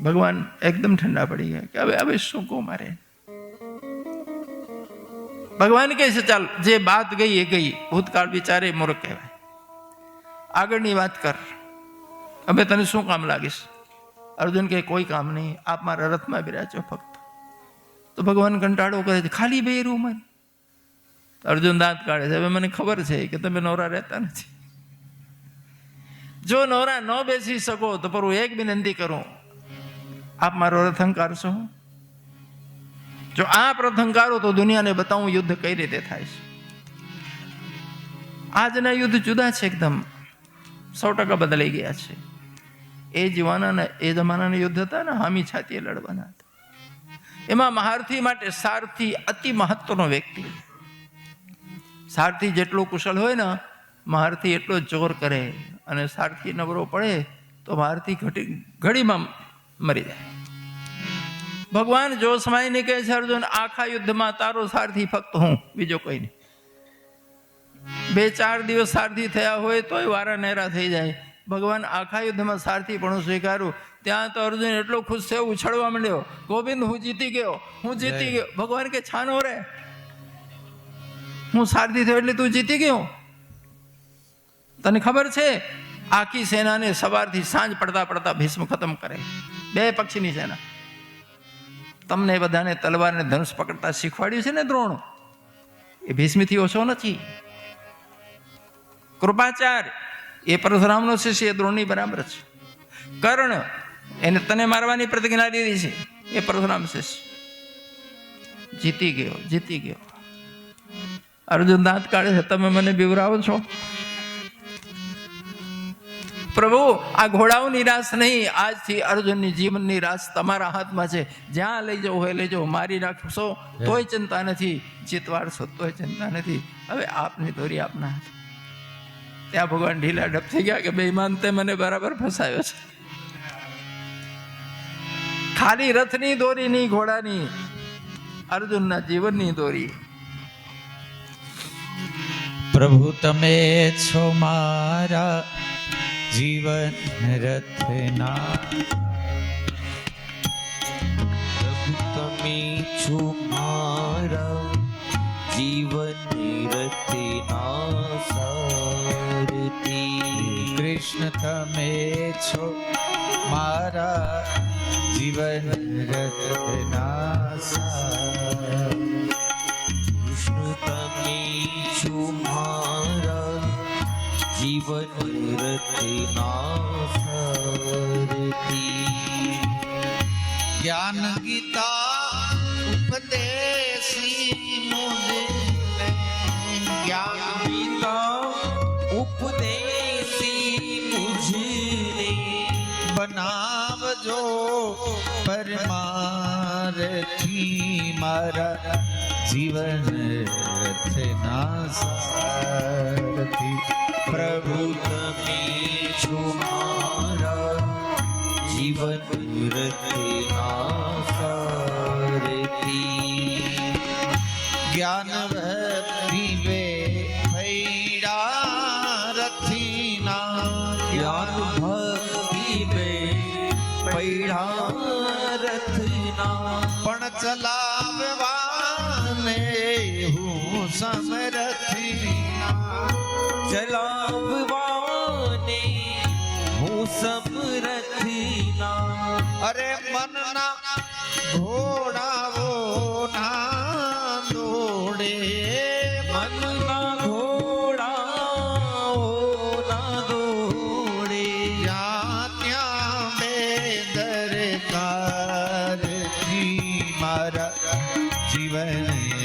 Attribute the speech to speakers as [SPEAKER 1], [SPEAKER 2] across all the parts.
[SPEAKER 1] ભગવાન એકદમ ઠંડા પડી ગયા કે હવે શું કહું મારે. ભગવાન કહે છે ચાલ જે બાત ગઈ એ ગઈ, ભૂતકાળ વિચારે મૂર્ખ કહેવાય, આગળની વાત કર, હવે તને શું કામ લાગીશ. અર્જુન કહે કોઈ કામ નહીં, આપ મારા રથમાં બિરાજો ફક્ત. તો ભગવાન કંટાળો કરે છે, ખાલી બે રૂમ. અર્જુન દાંત કાઢે છે, હવે મને ખબર છે કે તમે નવરા રહેતા નથી. જો નવરા ન બેસી શકો તો પર હું એક વિનંતી કરું, આપ મારો રથ હંકારશો. જો આપ રથ હંકારો તો દુનિયાને બતાવું યુદ્ધ કઈ રીતે થાય છે. આજના યુદ્ધ જુદા છે, એકદમ 100% બદલાઈ ગયા છે. એ જમાનાના યુદ્ધ હતા ને, હામી છાતીએ લડવાના હતા. એમાં મહારથી માટે સારથી અતિ મહત્વનો વ્યક્તિ. સારથી જેટલો કુશળ હોય ને, મહારથી એટલો જોર કરે, અને સારથી નબળો પડે તો મહારથી ઘડીમાં મરી જાય. ભગવાન જોશમાઈને કહે છે, અર્જુન આખા યુદ્ધમાં તારો સારથી ફક્ત હું, બીજો કોઈ નહીં. 2-4 દિવસ સારથી થયા હોય તોય વારા નેરા થઈ જાય. ભગવાન આખા યુદ્ધમાં સારથી પણ સ્વીકારું. ત્યાં તો અર્જુન એટલો ખુશ થયો, ઉછળવા માંડ્યો, ગોવિંદ હું જીતી ગયો, હું જીતી ગયો. ભગવાન કે છાનો રે, હું સારથી થયો એટલે તું જીતી ગયો. તને ખબર છે આખી સેનાને સવારથી સાંજ પડતા પડતા ભીષ્મ ખતમ કરે. 2 પક્ષીની સેના. તમને બધાને તલવાર ને ધનુષ પકડતા શીખવાડ્યું છે ને દ્રોણ, એ ભીષ્મથી ઓછો નથી. કૃપાચાર્ય એ પરશુરામનો શિષ્ય, એ દ્રોણની બરાબર છે. કર્ણ એને તને મારવાની પ્રતિજ્ઞા લીધી છે, એ પરશુરામ શિષ્ય. જીતી ગયો, જીતી ગયો. અર્જુન દાંત કાઢે છે, તમે મને બીવરાવો છો. પ્રભુ આ ઘોડાઓની રાસ નહીં, આજથી અર્જુનની જીવનની રાસ તમારા હાથમાં છે. જ્યાં લઈ જવું હોય લઈ જાઓ, મારી નાખશો તોય ચિંતા નથી, જીતવાડશો તોય ચિંતા નથી. હવે આપની દોરી આપના હાથ. ત્યાં ભગવાન ઢીલા ડપ થઈ ગયા કે બેઈમાન તે મને બરાબર ફસાયો છે. ખાલી રથની દોરી નહીં, ઘોડાની, અર્જુનના જીવનની દોરી.
[SPEAKER 2] પ્રભુ તમે છો મારા જીવન રથના, પ્રભુ તમે છો મારા જીવન રથના સારથી. કૃષ્ણ તમે છો મારા જીવન રથના સારથી. કૃષ્ણ તમે છો મારા જીવન રથના સારથી. જ્ઞાન ગીતા ઉપદેશી મુજે, જ્ઞાન ગીતા ઉપદેશી મુજે બનાવજો પરમારથી. મારા જીવન રથના સારથી. પ્રભુ તમે છો મારા જીવન રથના સારથી. જ્ઞાન ભક્તિ ભૈડા રથીના, જ્ઞાન ભક્તિ ભૈડા રથના. પણ ચલાવવાને હું સમરથીના, ચલાવવાને હું સમરથીના. અરે મનના ઘોડાઓ ના દોડે, મનના ઘોડાઓ ના દોડે. જ્યાં ત્યાં બેદરકારથી મારા જીવન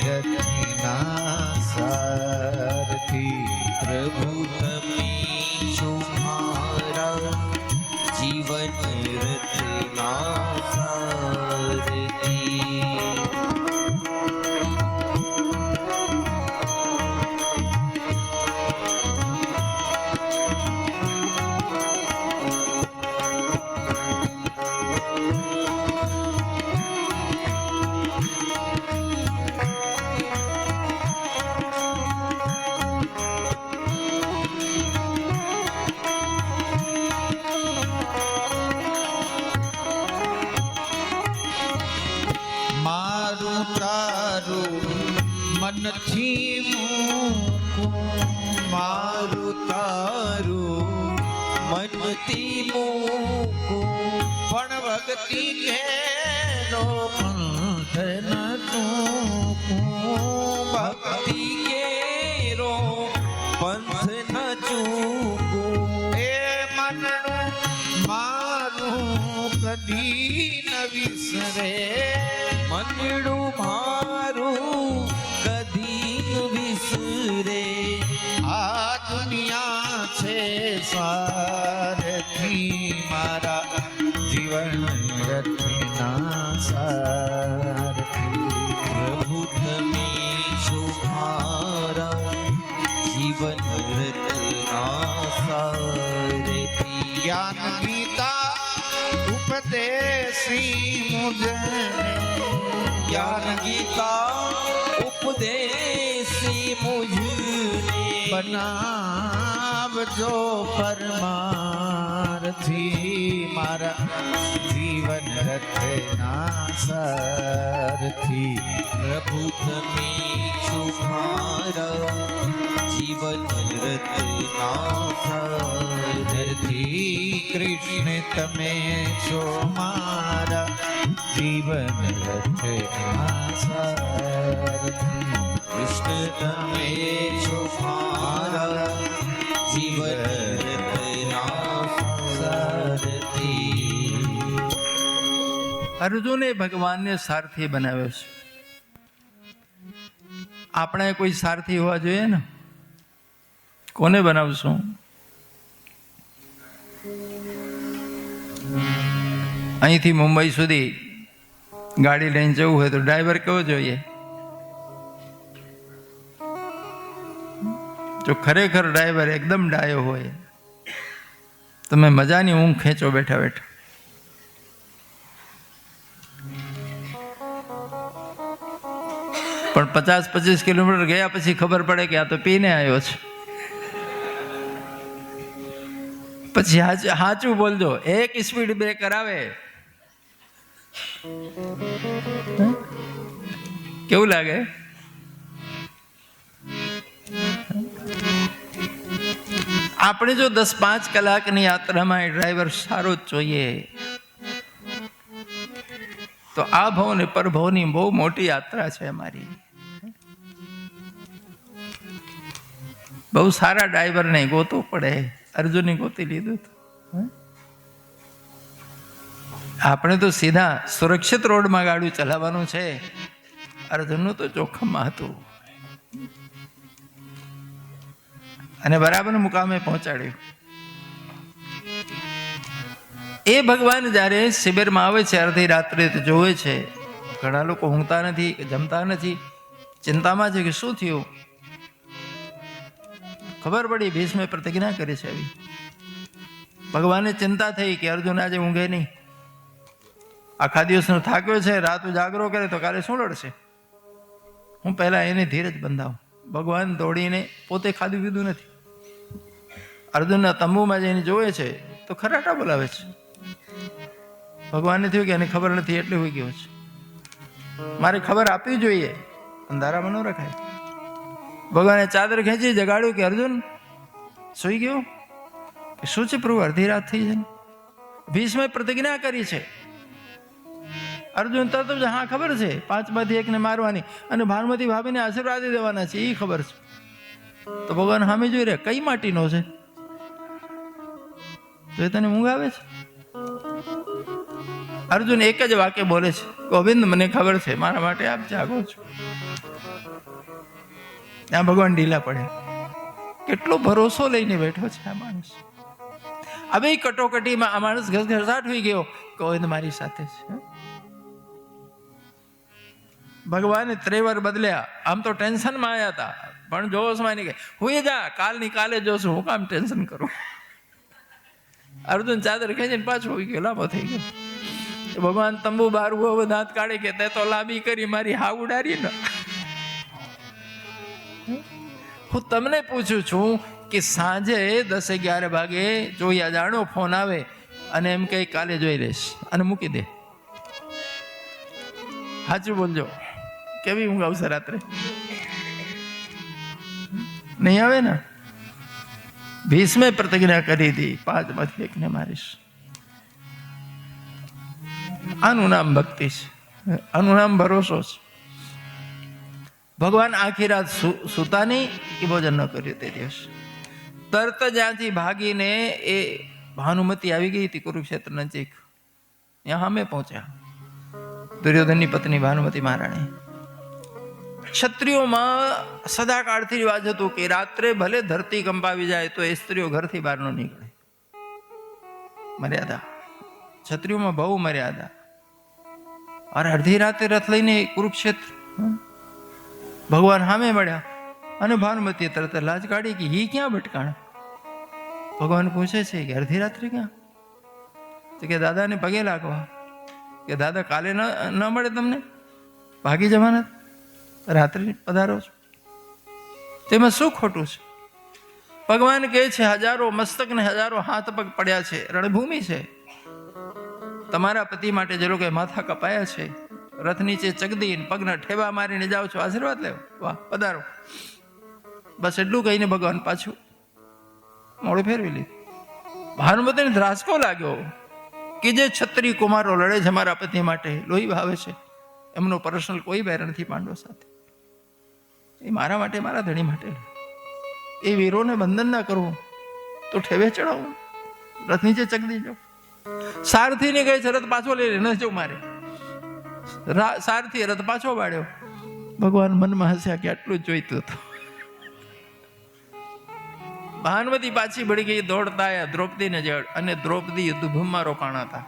[SPEAKER 2] રથના સારથી. પ્રભુ તમે છો મારા જીવન રથના સારથી. મારું તારું મનથી મૂકું, મારું તારું મનથી મૂકું, પણ ભક્તિ કેરો પંથ ન ચૂકું, ભક્તિ કેરો પંથ ન ચૂકું. એ મનનું મારું કદી ન વિસરે, મનડું મારું કદી ન વિસરે. આ દુનિયા છે સારથી મારા જીવન રથના સારથી. પ્રભુ તમે છો મારા જીવન રથના સારથી. જ્ઞાન ગીતા ઉપદેશી મુજને, જ્ઞાન ગીતા ઉપદેશી મુજને, બનાવજો પરમાર્થી મારા જીવન રથના સારથી. પ્રભુ તમે છો મારા જીવન રથના સારથી. કૃષ્ણ તમે છો મારા જીવન રથના સારથી. કૃષ્ણ તમે છો મારા જીવન રથના સારથી.
[SPEAKER 1] અર્જુને ભગવાનને સારથી બનાવ્યો છે. આપણે કોઈ સારથી હોવા જોઈએ ને. કોને બનાવશું? અહીંથી મુંબઈ સુધી ગાડી લઈને જવું હોય તો ડ્રાઈવર કેવો જોઈએ? જો ખરેખર ડ્રાઈવર એકદમ ડાયો હોય, તમે મજાની ઊંઘ ખેંચો બેઠા બેઠા. પણ 50-25 કિલોમીટર ગયા પછી ખબર પડે કે આ તો પીને આવ્યો છે. પછી સાચું બોલજો. એક સ્પીડ બ્રેકર આવે, કેવું લાગે? આપણે જો 10-5 કલાકની યાત્રામાં ડ્રાઈવર સારો જ જોઈએ તો આ ભવ ને પરભવની બહુ મોટી યાત્રા છે અમારી. બહુ સારા ડ્રાઈવરને ગોતવું પડે. અર્જુને ગોતી લીધું હતું. આપણે તો સીધા સુરક્ષિત રોડમાં ગાડી ચલાવવાનું છે. અર્જુનનું તો જોખમમાં હતું અને બરાબર મુકામે પહોંચાડ્યું. એ ભગવાન જ્યારે શિબિરમાં આવે છે અડધી રાત્રે તો જોવે છે ઘણા લોકો ઊંઘતા નથી, જમતા નથી, ચિંતામાં છે કે શું થયું. ખબર પડી ભીષ્મે પ્રતિજ્ઞા કરી છે આવી. ભગવાનને ચિંતા થઈ કે અર્જુન આજે ઊંઘે નહીં, આખા દિવસનો થાક્યો છે, રાત જાગરો કરે તો કાલે શું લડશે. હું પહેલા એને ધીરજ બંધાવું. ભગવાન દોડીને પોતે ખાધું પીધું નથી, અર્જુનના તંબુમાં જઈને જોવે છે તો ખરાટા બોલાવે છે. ભગવાનને થયું કે એને ખબર નથી એટલે હોઈ ગયો છે. મારે ખબર આપવી જોઈએ, અંધારામાં ન રખાય. ભગવાને ચાદર ખેંચી જગાડ્યું કે અર્જુન સૂઈ ગયો કે શું છે પ્રભુ? અડધી રાત થઈ છે. ભીષ્મે પ્રતિજ્ઞા કરી છે. અર્જુન તરત જ હા ખબર છે, 5માંથી 1ને મારવાની અને ભાનુમતી ભાભીને આશીર્વાદ દેવાના છે, એ ખબર છે. તો ભગવાન સામે જોઈ રહ્યા કઈ માટીનો છે તો એ તને ઊંઘ આવે છે. અર્જુન એક જ વાક્ય બોલે છે, ગોવિંદ મને ખબર છે, મારા માટે આપ જાગો છો. ત્યાં ભગવાન ઢીલા પડે. કેટલો ભરોસો લઈને બેઠો છે આ માણસ. હવે કટોકટીમાં આ માણસ ઘસઘસાટ હોઈ ગયો, ગોવિંદ મારી સાથે છે. ભગવાને ત્રેવર બદલ્યા. આમ તો ટેન્શનમાં આવ્યા હતા પણ જોશમાં નહીં, હુઈ જા, કાલની કાલે જોશું, હું કામ ટેન્શન કરું. અર્જુન ચાદર ખેંચીને પાછો હોઈ ગયો, લાંબો થઈ ગયો. ભગવાન તંબુ બહાર ઉભો દાંત કાઢે કે તે તો લાંબી કરી મારી હા ઉડાડી ને. હું તમને પૂછું છું કે સાંજે 10-11 વાગે જોયા જાણો ફોન આવે અને એમ કઈ કાલે જોઈ લઈશ અને મૂકી દે. સાચું બોલજો. કેવી ઊંઘ આવશે રાત્રે? નહીં આવે ને. ભીષ્મે પ્રતિજ્ઞા કરી હતી 5 માંથી 1 ને મારીશ. આનું નામ ભક્તિ છે, આનું નામ ભરોસો છે. ભગવાન આખી રાત સુતા નહીં, એ ભોજન ન કર્યું તે દિવસ. તરત જ્યાંથી ભાગીને એ ભાનુમતી આવી ગઈ હતી કુરુક્ષેત્ર નજીક, ત્યાં સામે પહોંચ્યા દુર્યોધનની પત્ની ભાનુમતી મહારાણી. ક્ષત્રિયોમાં સદાકાળથી રિવાજ હતું કે રાત્રે ભલે ધરતી કંપાવી જાય તો એ સ્ત્રીઓ ઘરથી બહાર ન નીકળે. મર્યાદા ક્ષત્રિયોમાં બહુ મર્યાદા. અરે અડધી રાતે રથ લઈને કુરુક્ષેત્ર ભગવાન સામે મળ્યા અને ભાનુમતીએ તરત લાજ કાઢી કે ઈ ક્યાં ભટકાણા? ભગવાન પૂછે છે કે અડધી રાત્રે ક્યાં? તો કે દાદાને પગે લાગવા. કે દાદા કાલે ન મળે તમને, ભાગી જવાના, રાત્રે પધારો છો, તેમાં શું ખોટું છે? ભગવાન કહે છે હજારો મસ્તક ને હજારો હાથ પગ પડ્યા છે, રણભૂમિ છે. તમારા પતિ માટે જે લોકોએ માથા કપાયા છે, રથ નીચે ચગદી પગના ઠેવા મારીને જાઓ છો, આશીર્વાદ લેવો, વાહ પધારો. બસ એટલું કહીને ભગવાન પાછું મોડું ફેરવી લીધું. ભાનુમતીને ધ્રાસકો લાગ્યો કે જે ક્ષત્રિય કુમારો લડે છે મારા પતિ માટે, લોહી ભાવે છે, એમનો પર્સનલ કોઈ બેર નથી પાંડવો સાથે, એ મારા માટે, મારા ધણી માટે. એ વીરોને બંધન ના કરવું તો ઠેવે ચડાવું, રથ નીચે ચગદી જાઓ. સારથી ને કહે છે રથ પાછો લઈ લે, ન જવું મારે. સારથી રથ પાછો વાળ્યો. ભગવાન મનમાં હસ્યા કે આટલું જ જોઈતું હતું. ભાનુમતી પાછી ભળી ગઈ, દોડતા આવ્યા દ્રૌપદીને જડ, અને દ્રૌપદી યુદ્ધભૂમિમાં રોકાણા હતા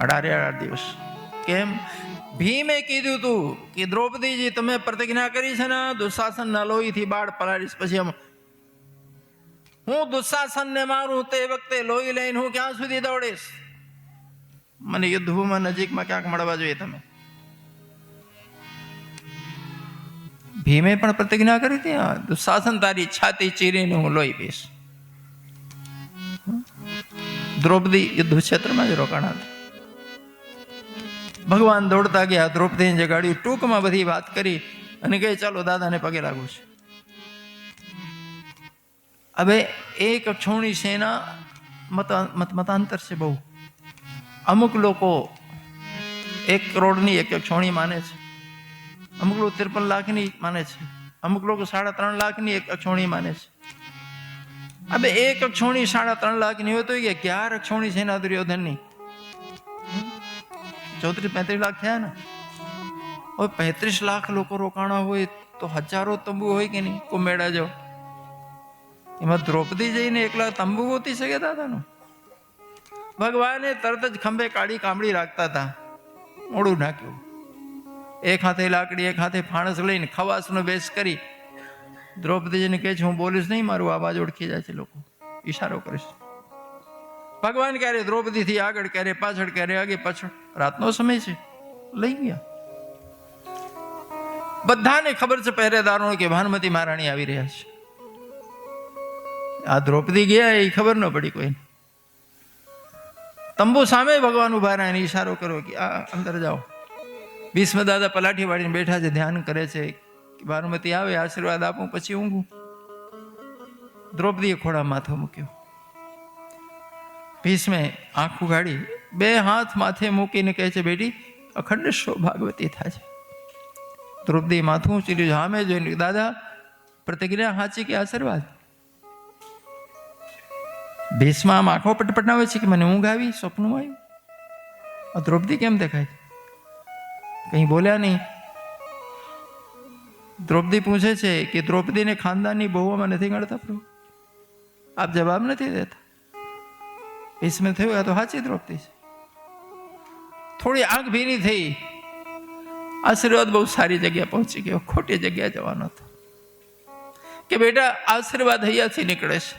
[SPEAKER 1] 18 દિવસ. કેમ? ભીમે કીધું તું કે દ્રૌપદીજી તમે પ્રતિજ્ઞા કરી છે ને દુશાસનના લોહીથી બાળ પલાળીશ, પછી હું દુશાસનને મારું તે વખતે લોહી લઈને હું ક્યાં સુધી દોડીશ? મને યુદ્ધભૂમિમાં નજીકમાં ક્યાંક મળવા જોઈએ તમે. ભીમે પણ પ્રતિજ્ઞા કરી હતી, દુશાસન તારી છાતી ચીરીને હું લોહી પીશ. દ્રૌપદી યુદ્ધ ક્ષેત્રમાં જ રોકાણા હતા. ભગવાન દોડતા ગયા, દ્રૌપદીને જગાડ્યું, ટૂંકમાં બધી વાત કરી અને કહે ચાલો દાદાને પગે લાગવું છે. હવે એક અક્ષોણી સેના મતાંતર છે બહુ. અમુક લોકો 1 કરોડની એક અક્ષોણી માને છે, અમુક લોકો 53 લાખની માને છે, અમુક લોકો 3.5 લાખની એક અક્ષોણી માને છે. હવે એક અક્ષોણી 3.5 લાખની હોય તો 11 અક્ષોણી સેના દુર્યોધનની 34-35 લાખ થયા ને. હવે 35 લાખ લોકો રોકાણા હોય તો હજારો તંબુ હોય કે નહીં? કુંભેડા જો એમાં દ્રૌપદી જઈને એકલા તંબુ ગોતી શકે દાદાનું? ભગવાને તરત જ ખંભે કાળી કામડી રાખતા હતા, મોડું નાખ્યું. એક હાથે લાકડી, એક હાથે ફાણસ લઈને ખવાસનો બેસ કરી દ્રૌપદીજીને કહે છે હું બોલીશ નહીં, મારું અવાજ ઓળખી જાય છે લોકો, ઈશારો કરીશ. ભગવાન ક્યારે દ્રૌપદીથી આગળ, ક્યારે પાછળ, ક્યારે આગે પાછળ. રાતનો સમય છે, લઈ ગયા. બધાને ખબર છે પહેરેદારો કે ભાનુમતી મહારાણી આવી રહ્યા છે. આ દ્રૌપદી ગયા એ ખબર ન પડી કોઈને. તંબુ સામે ભગવાન ઉભા રહ્યા, ઈશારો કર્યો કે આ અંદર જાઓ. ભીષ્મ દાદા પલાઠી વાળીને બેઠા છે, ધ્યાન કરે છે કે ભાનુમતી આવે, આશીર્વાદ આપું પછી ઊંઘું. દ્રૌપદીએ ખોળા માથો મૂક્યો. ભીષ્મે આંખું ગાડી 2 હાથ માથે મૂકીને કહે છે બેટી અખંડ સૌભાગવતી થાય છે. દ્રૌપદી માથું ઊંચી સામે જોઈને દાદા પ્રતિજ્ઞા સાચી કે આશીર્વાદ? ભીષ્મ આમ આંખો પટપટાવે છે કે મને ઊંઘ આવી, સ્વપ્નમાં આવ્યું. આ દ્રૌપદી કેમ દેખાય છે? કઈ બોલ્યા નહીં. દ્રૌપદી પૂછે છે કે દ્રૌપદીને ખાનદાનની બહુઓમાં નથી ગણતા પ્રભુ? આપ જવાબ નથી દેતા. ભીષ્મ થયું આ તો સાચી દ્રૌપદી છે. થોડી આંખ ભીની થઈ, આશીર્વાદ બહુ સારી જગ્યા પહોંચી ગયો, ખોટી જગ્યા જવાનો હતો. કે બેટા આશીર્વાદ હૈયાથી નીકળે છે,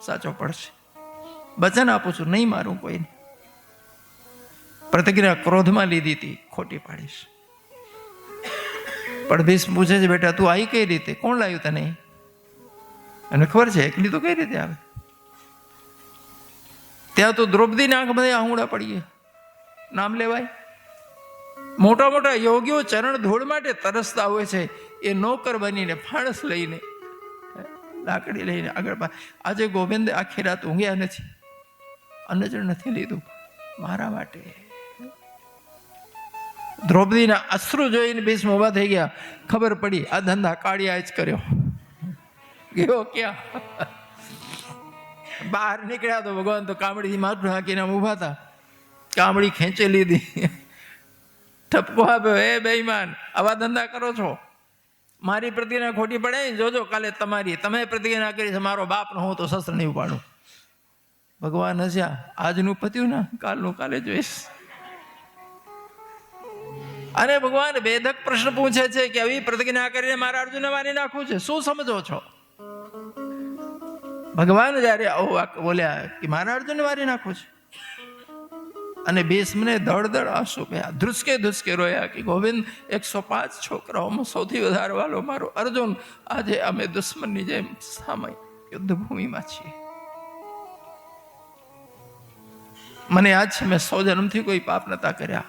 [SPEAKER 1] સાચો પડશે. વચન આપું છું નહીં મારું કોઈને. પ્રતિજ્ઞા ક્રોધમાં લીધી હતી, ખોટી પાડીશ. પણ ભીષ્મ પૂછે છે બેટા તું આવી કઈ રીતે? કોણ લાવ્યું તને? અને ખબર છે એકલી તો કઈ રીતે આવે? ત્યાં તો દ્રૌપદીની આંખ બધા આહુડા પડી ગયા. નામ લેવાય? મોટા મોટા યોગીઓ ચરણ ધૂળ માટે તરસતા હોય છે, એ નોકર બનીને ફાણસ લઈને લાકડી લઈને આગળ આજે ગોવિંદ આખી રાત ઊંઘ્યા નથી, અન્નજળ નથી લીધું મારા માટે. દ્રૌપદીના અશ્રુ જોઈને ભીષ્મ ઊભા થઈ ગયા. ખબર પડી આ ધંધા કાળિયા જ કર્યો. ગયો ક્યાં? બહાર નીકળ્યા તો ભગવાન તો કામડીથી માથું હાંકીને ઊભા હતા. કામડી ખેંચી લીધી, ઠપકો આપ્યો, હે બેઈમાન, આવા ધંધા કરો છો? મારી પ્રતિજ્ઞા ખોટી પડે, જોજો કાલે તમારી, તમે પ્રતિજ્ઞા કરી છે મારો બાપ ન હું તો શસ્ત્ર નહીં ઉપાડું. ભગવાન હસ્યા, આજનું પત્યું ને કાલનું કાલે જોઈશ. અને ભગવાન વેદક પ્રશ્ન પૂછે છે કે આવી પ્રતિજ્ઞા કરીને મારા અર્જુનને મારી નાખવું છે, શું સમજો છો? ભગવાન જયારે આવું બોલ્યા કે મારા અર્જુનને મારી નાખવું છે, અને ભીષ્મને દળદળ આંસુ ગયા, ધ્રુસકે ધ્રુસકે રોયા કે ગોવિંદ 105 છોકરાઓમાં સૌથી વધારે વાલો મારો અર્જુન, આજે અમે દુશ્મનની જેમ સામે યુદ્ધ ભૂમિમાં છીએ. મને યાદ છે મેં 100 જન્મથી કોઈ પાપ નતા કર્યા.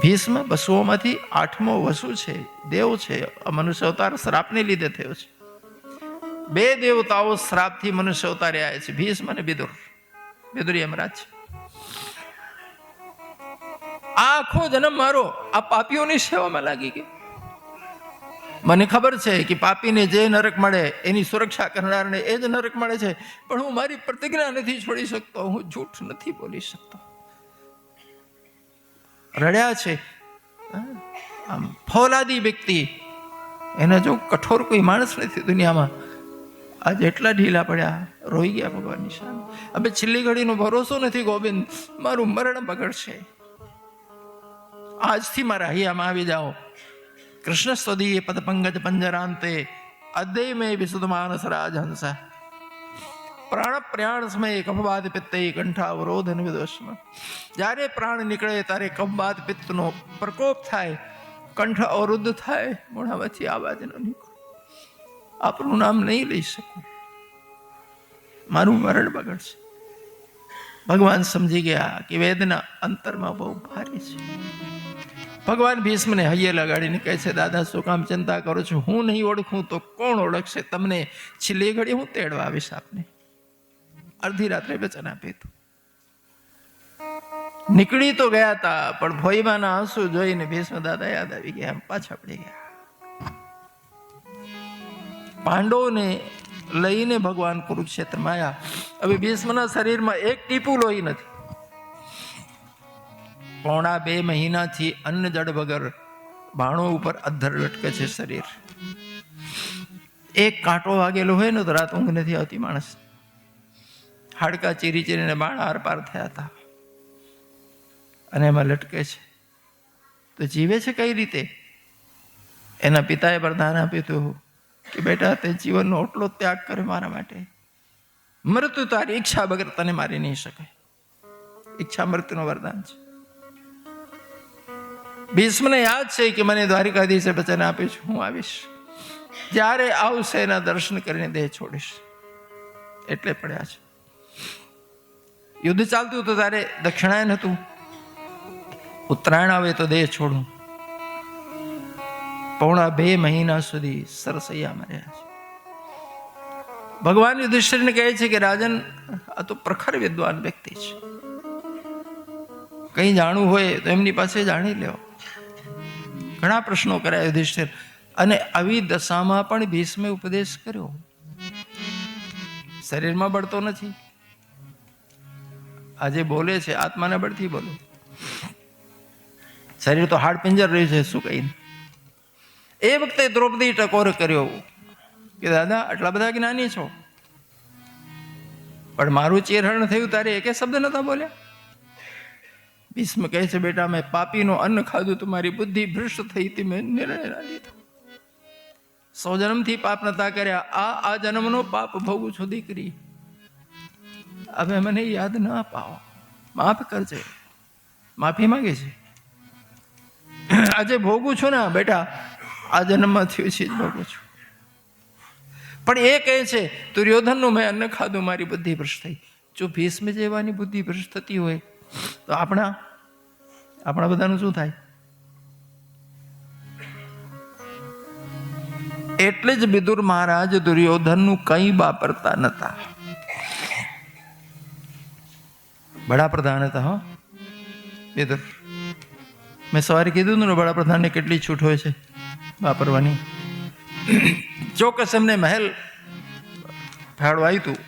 [SPEAKER 1] ભીષ્મ વસુઓમાંથી 8મો વસુ છે, દેવ છે. મનુષ્ય અવતાર શ્રાપને લીધે થયો છે. 2 દેવતાઓ શ્રાપથી મનુષ્ય અવતારે આવ્યા છે, ભીષ્મ અને વિદુર. વિદુર યમરાજ છે. આખો જન્મ મારો આ પાપીઓની સેવામાં લાગી ગઈ. મને ખબર છે કે પાપીને જે નરક મળે એની સુરક્ષા કરનારને એ જ નરક મળે છે, પણ હું મારી પ્રતિજ્ઞા નથી છોડી શકતો, હું જૂઠ નથી બોલી શકતો. રડ્યા છે. આમ ફૌલાદી વ્યક્તિ, એના જો કઠોર કોઈ માણસ નથી દુનિયામાં. આજે એટલા ઢીલા પડ્યા, રોઈ ગયા ભગવાનની સામે. હવે છેલ્લી ઘડીનો ભરોસો નથી ગોવિંદ, મારું મરણ બગડશે. આજથી મારા હૈયામાં આવી જાઓ. કૃષ્ણ સ્વદીય પદ પંકજ પંજરાંતે અદ્વૈ મે વિશુદ્ધ માનસ રાજહંસ પ્રાણ પ્રયાણ સમયે કફવાદ પિત્તે કંઠાવરોધ નિવિદોષમ. જ્યારે પ્રાણ નીકળે ત્યારે કફવાદ પિત્તનો પ્રકોપ થાય, કંઠ અવરુદ્ધ થાય, મોઢામાંથી આવાજ ન નીકળે. આપનું નામ નહીં લઈ શકું, મારું મરણ બગડશે. ભગવાન સમજી ગયા કે વેદના અંતરમાં બહુ ભારે છે. ભગવાન ભીષ્મને હૈયે લગાડીને કહે છે, દાદા શું કામ ચિંતા કરો છો? હું નહીં ઓળખું તો કોણ ઓળખશે તમને? છેલ્લી ઘડી હું તેડવા આવીશ આપને. અડધી રાત્રે વચન આપ્યું હતું. નીકળી તો ગયા હતા, પણ ભોઈમાના આંસુ જોઈને ભીષ્મ દાદા યાદ આવી ગયા, પાછા પડી ગયા. પાંડવોને લઈને ભગવાન કુરુક્ષેત્રમાં આવ્યા. હવે ભીષ્મના શરીરમાં એક ટીપું લોહી નથી. 2.5 મહિનાથી અન્ન જળ વગર ભાણો ઉપર અધ્ધર લટકે છે શરીર. એક કાંટો વાગેલો હોય ને તો રાત ઊંઘ નથી આવતી માણસ. હાડકા ચીરી ચીરીને બાણ આર પાર થયા હતા, અને એમાં લટકે છે. તો જીવે છે કઈ રીતે? એના પિતાએ વરદાન આપ્યું હતું કે બેટા તે જીવનનો એટલો ત્યાગ કરે મારા માટે. મૃત્યુ તારી ઈચ્છા વગર તને મારી નહીં શકે. ઈચ્છા મૃત્યુનું વરદાન છે. ભીષ્મને યાદ છે કે મને દ્વારિકાધીશે વચન આપ્યું છે, હું આવીશ. જ્યારે આવશે એના દર્શન કરીને દેહ છોડીશ. એટલે પડ્યા છે. યુદ્ધ ચાલતું હતું ત્યારે દક્ષિણાયન હતું. ઉત્તરાયણ આવે તો દેહ છોડું. 2.5 મહિના સુધી સરસૈયામાં રહ્યા છે. ભગવાન યુધિષ્ઠિરને કહે છે કે રાજન, આ તો પ્રખર વિદ્વાન વ્યક્તિ છે, કંઈ જાણવું હોય તો એમની પાસે જાણી લેવો. ઘણા પ્રશ્નો કર્યા યુધિષ્ઠિર, અને આવી દશામાં પણ ભીષ્મે ઉપદેશ કર્યો. શરીરમાં બળતો નથી, આજે બોલે છે આત્માના બળથી બોલો. શરીર તો હાડપિંજર રહ્યું છે, શું કહીને. એ વખતે દ્રૌપદી ટકોર કર્યો કે દાદા આટલા બધા જ્ઞાની છો, પણ મારું ચેરહરણ થયું તારે એકે શબ્દ નતા બોલ્યા. ભીષ્મ કહે છે, બેટા મેં પાપીનો અન્ન ખાધું તો મારી બુદ્ધિ ભ્રષ્ટ થઈ હતી, મેં નિર્ણય ના લીધો. 100 જન્મથી પાપ નતા કર્યા, આ જન્મનો પાપ ભોગું છું દીકરી. હવે મને યાદ ન અપાવો, માફ કરજે. માફી માંગે છે. આજે ભોગું છું ને બેટા, આ જન્મમાં થયું છે જ ભોગું છું. પણ એ કહે છે દુર્યોધનનું મેં અન્ન ખાધું, મારી બુદ્ધિ ભ્રષ્ટ થઈ. જો ભીષ્મ જેવાની બુદ્ધિ ભ્રષ્ટ થતી હોય તો આપણા આપણા બધાનું શું થાય? એટલે જ વિદુર મહારાજ દુર્યોધનનું કંઈ વાપરતા નતા. વડાપ્રધાન હતા હો વિદુર. મેં સવારે કીધું ને વડાપ્રધાનને કેટલી છૂટ હોય છે વાપરવાની. ચોક્કસ એમને મહેલ ફાળવાયું હતું.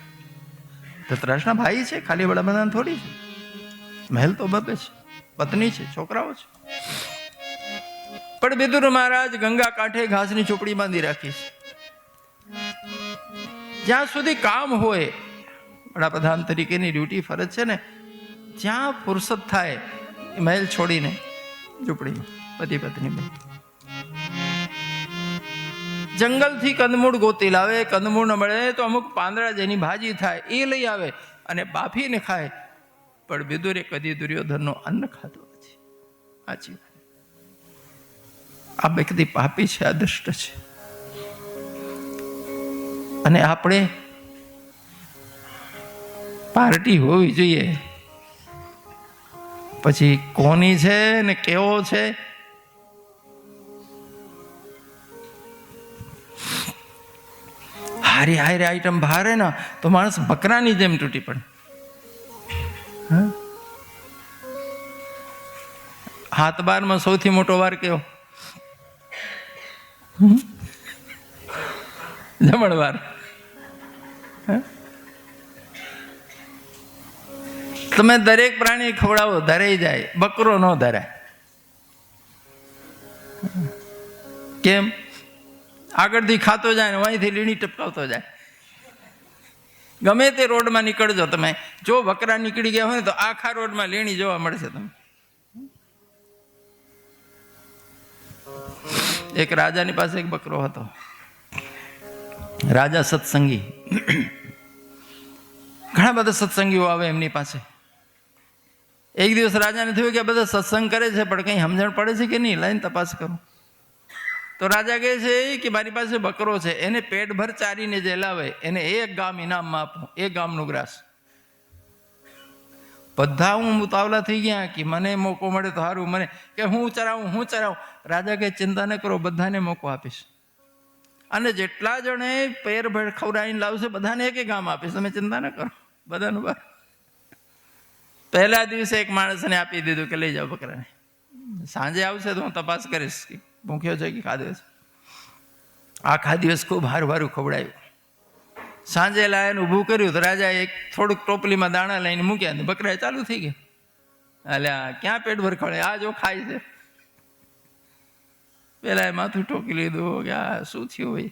[SPEAKER 1] ધૃતરાષ્ટ્રના ભાઈ છે, ખાલી વડાપ્રધાન થોડી છે. મહેલ તો બબે છે, પત્ની છે, છોકરાઓ છે. પણ વિદુર મહારાજ ગંગા કાંઠે ઘાસની ઝૂંપડી બાંધી રાખી છે. જ્યાં સુધી કામ હોય, વડાપ્રધાન તરીકેની ડ્યુટી ફરજ છે ને, જ્યાં ફુરસત થાય મહેલ છોડીને ઝૂંપડીમાં પતિ પત્ની બે જંગલથી કંદમૂળ ગોતી લાવે. કંદમૂળ ન મળે તો અમુક પાંદડા જેની ભાજી થાય એ લઈ આવે અને બાફીને ખાય. પણ વિદુરે કદી દુર્યોધનનો અન્ન ખાધો નથી. સાચી વાત. આ વ્યક્તિ પાપી છે, અદૃષ્ટ છે. અને આપણે પાર્ટી હોવી જોઈએ. પછી કોની છે ને કેવો છે હારી હારી આઈટમ ભારે ને તો માણસ બકરાની જેમ તૂટી પડે. હાથ બારમાં સૌથી મોટો વાર કયો? જમણવાર. તમે દરેક પ્રાણી ખવડાવો ધરાઈ જાય, બકરો ન ધરાય. કેમ? આગળથી ખાતો જાય ને અહીંથી લીણી ટપકાવતો જાય. ગમે તે રોડમાં નીકળજો તમે, જો બકરા નીકળી ગયા હોય ને તો આખા રોડમાં લીણી જોવા મળશે તમે. એક રાજાની પાસે એક બકરો હતો. રાજા સત્સંગી, ઘણા બધા સત્સંગીઓ આવે એમની પાસે. એક દિવસ રાજાને થયું કે બધા સત્સંગ કરે છે પણ કંઈ સમજણ પડે છે કે નહીં, લઈને તપાસ કરું. તો રાજા કહે છે કે મારી પાસે બકરો છે, એને પેટભર ચારીને જે લાવે એને 1 ગામ ઇનામમાં આપું, 1 ગામનું ગ્રાસ. બધા હું ઉતાવળા થઈ ગયા કે મને મોકો મળે તો સારું, મને કે હું ચરાવું. રાજા કહે ચિંતા ન કરો, બધાને મોકો આપીશ. અને જેટલા જણે પેટભર ખવડાવીને લાવશે બધાને 1 ગામ આપીશ, તમે ચિંતા ન કરો, બધાનું બાર. પહેલા દિવસે એક માણસને આપી દીધું કે લઈ જાઓ બકરાને. સાંજે આવશે તો હું તપાસ કરીશ કે ભૂખ્યો છે કે ખાધો છે. આખા દિવસ ખૂબ હારું ખવડાવ્યું. સાંજે લાવીને ઊભું કર્યું તો રાજાએ એક થોડુંક ટોપલીમાં દાણા લઈને મૂક્યા ને બકરા ચાલુ થઈ ગયા. અલ્યા ક્યાં પેટ ભર ખવડે, આ જો ખાય છે. પેલા એ માથું ઠોકી લીધું કે આ શું થયું ભાઈ.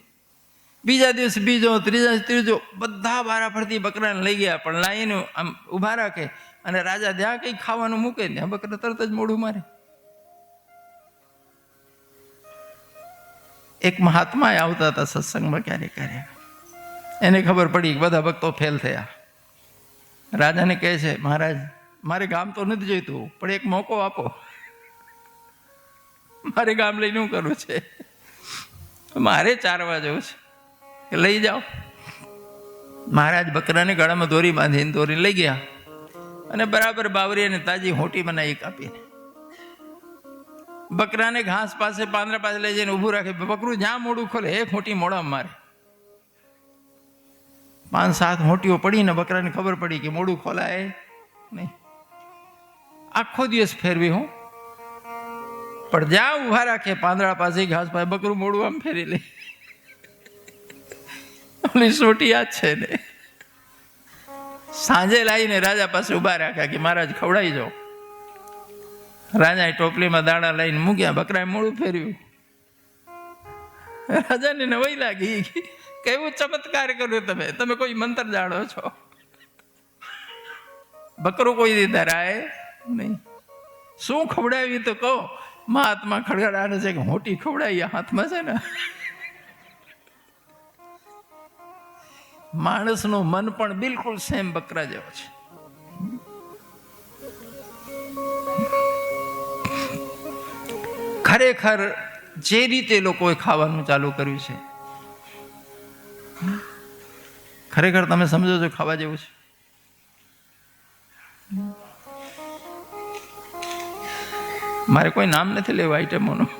[SPEAKER 1] બીજા દિવસ બીજો, ત્રીજો, બધા વારાફરતી બકરાને લઈ ગયા. પણ લાઈને આમ ઊભા રાખે અને રાજા જ્યાં કંઈ ખાવાનું મૂકે ત્યાં બકરા તરત જ મોઢું મારે. એક મહાત્મા આવતા હતા સત્સંગમાં ક્યારેક. એને ખબર પડી કે બધા ભક્તો ફેલ થયા. રાજાને કહે છે મહારાજ મારે ગામ તો નથી જોઈતું પણ એક મોકો આપો, મારે ગામ લઈને શું કરવું છે, મારે ચારવા જવું છે, કે લઈ જાઓ. મહારાજ બકરાને ગળામાં દોરી બાંધીને દોરીને લઈ ગયા અને બરાબર બાવરી અને તાજી હોટી બનાવી કાપીને બકરાને ઘાસ પાસે પાંદડા પાસે લઈ જઈને ઊભું રાખે. બકરું જ્યાં મોડું ખોલે એક હોટી મોઢામાં મારે. 5-7 હોટીઓ પડીને બકરાને ખબર પડી કે મોઢું ખોલાય નહીં. આખો દિવસ ફેરવી હું, પણ જ્યાં ઊભા રાખે પાંદડા પાસે ઘાસ પાસે બકરું મોઢું આમ ફેરી લે. ઓલી સોટી યાદ છે ને. સાંજે લાવીને રાજા પાસે ઊભા રાખ્યા કે મહારાજ ખવડાવી જાઓ. રાજાએ ટોપલીમાં દાણા લઈને મૂક્યા, બકરાએ મોઢું ફેર્યું. રાજાને નવાઈ લાગી, કેવું ચમત્કાર કર્યો તમે કોઈ મંત્ર જાણો છો? બકરો કોઈ દી ધરાય નહીં. શું ખવડાવી તો કહો. મહાત્મા ખડગડાને છે કે મોટી ખવડાવી હાથમાં છે ને. માણસનું મન પણ બિલકુલ સેમ બકરા જેવો છે. ખરેખર જે રીતે લોકોએ ખાવાનું ચાલુ કર્યું છે, ખરેખર તમે સમજો છો ખાવા જેવું છે? મારે કોઈ નામ નથી લેવું આઈટમોનું.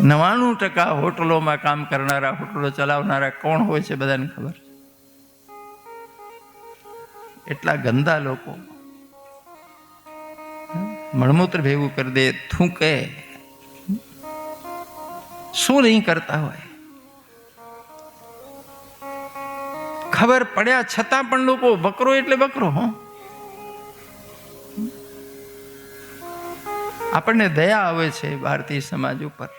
[SPEAKER 1] 99% હોટલોમાં કામ કરનારા, હોટલો ચલાવનારા કોણ હોય છે બધાને ખબર. એટલા ગંદા લોકો, મળમૂત્ર ભેગું કરી દે, થૂંકે, શું નહીં કરતા હોય. ખબર પડ્યા છતાં પણ લોકો બકરો એટલે બકરો. આપણને દયા આવે છે ભારતીય સમાજ ઉપર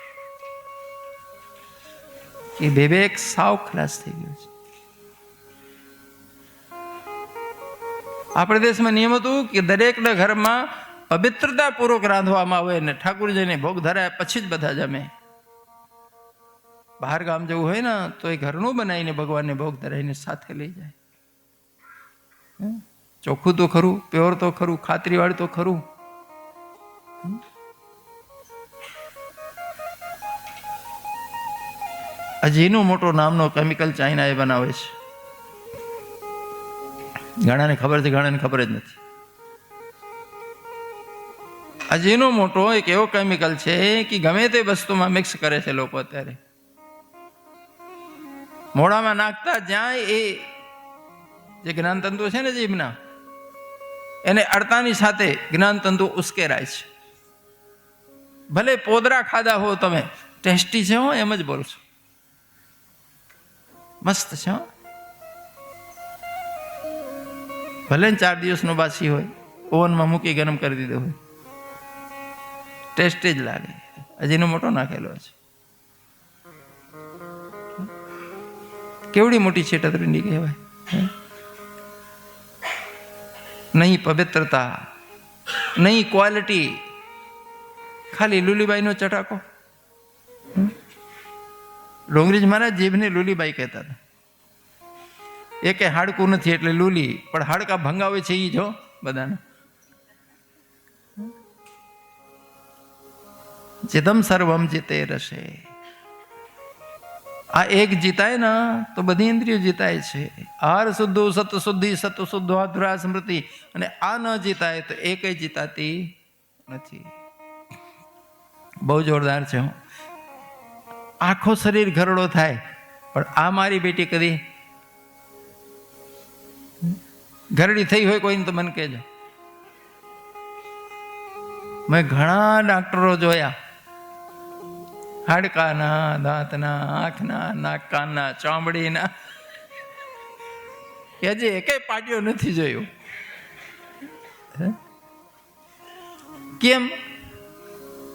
[SPEAKER 1] કે વિવેક સાવ ખલાસ થઈ ગયો છે. આપણા દેશમાં નિયમ હતું કે દરેકના ઘરમાં પવિત્રતા પૂર્વક રાંધવામાં આવે ને ઠાકોરજીને ભોગ ધરાય પછી જ બધા જમે. બહાર ગામ જવું હોય ને તો એ ઘરનું બનાવીને ભગવાનને ભોગ ધરાવીને સાથે લઈ જાય. ચોખ્ખું તો ખરું, પ્યોર તો ખરું, ખાતરીવાળું તો ખરું. અજીનો મોટો નામનો કેમિકલ ચાઇના એ બનાવે છે. ઘણાને ખબર છે, ઘણાને ખબર જ નથી. અજીનો મોટો એક એવો કેમિકલ છે કે ગમે તે વસ્તુમાં મિક્સ કરે છે લોકો. અત્યારે મોઢામાં નાખતા જ્યાં એ જે જ્ઞાનતંતુ છે ને જીભના, એને અડતાની સાથે જ્ઞાનતંતુ ઉશ્કેરાય છે. ભલે પોદરા ખાધા હો તમે, ટેસ્ટી છે હો, એમ જ બોલશો. મસ્ત છે હો. ભલે 4 દિવસનો બાસી હોય, ઓવનમાં મૂકી ગરમ કરી દીધો હોય, ટેસ્ટી જ લાગે. હજીનો મોટો નાખેલો છે. કેવડી મોટી છેતરપિંડી કહેવાય. નહીં પવિત્રતા, નહીં ક્વોલિટી, ખાલી લુલીબાઈનો ચટાકો. ડોંગરીજ મહારાજ જીભને લુલીબાઈ કહેતા હતા. એ કે હાડકું નથી એટલે લુલી, પણ હાડકા ભંગાવે છે એ જો બધાને. ચિદમ સર્વમ જીતે રસે. આ એક જીતાય ને તો બધી ઇન્દ્રિયો જીતાય છે. આહાર શુદ્ધો, સત શુદ્ધિ, સત શુદ્ધો, આધુરા સ્મૃતિ. અને આ ન જીતાય તો એ કઈ જીતાતી નથી. બહુ જોરદાર છે. આખો શરીર ઘરડો થાય, પણ આ મારી બેટી કદી ઘરડી થઈ હોય કોઈને તો મને કહેજો. મેં ઘણા ડાક્ટરો જોયા, હાડકાના, દાંતના, આંખના, નાક કાનના, ચામડીના, કે હજી એકેય પાટીઓ નથી જોયું. કેમ?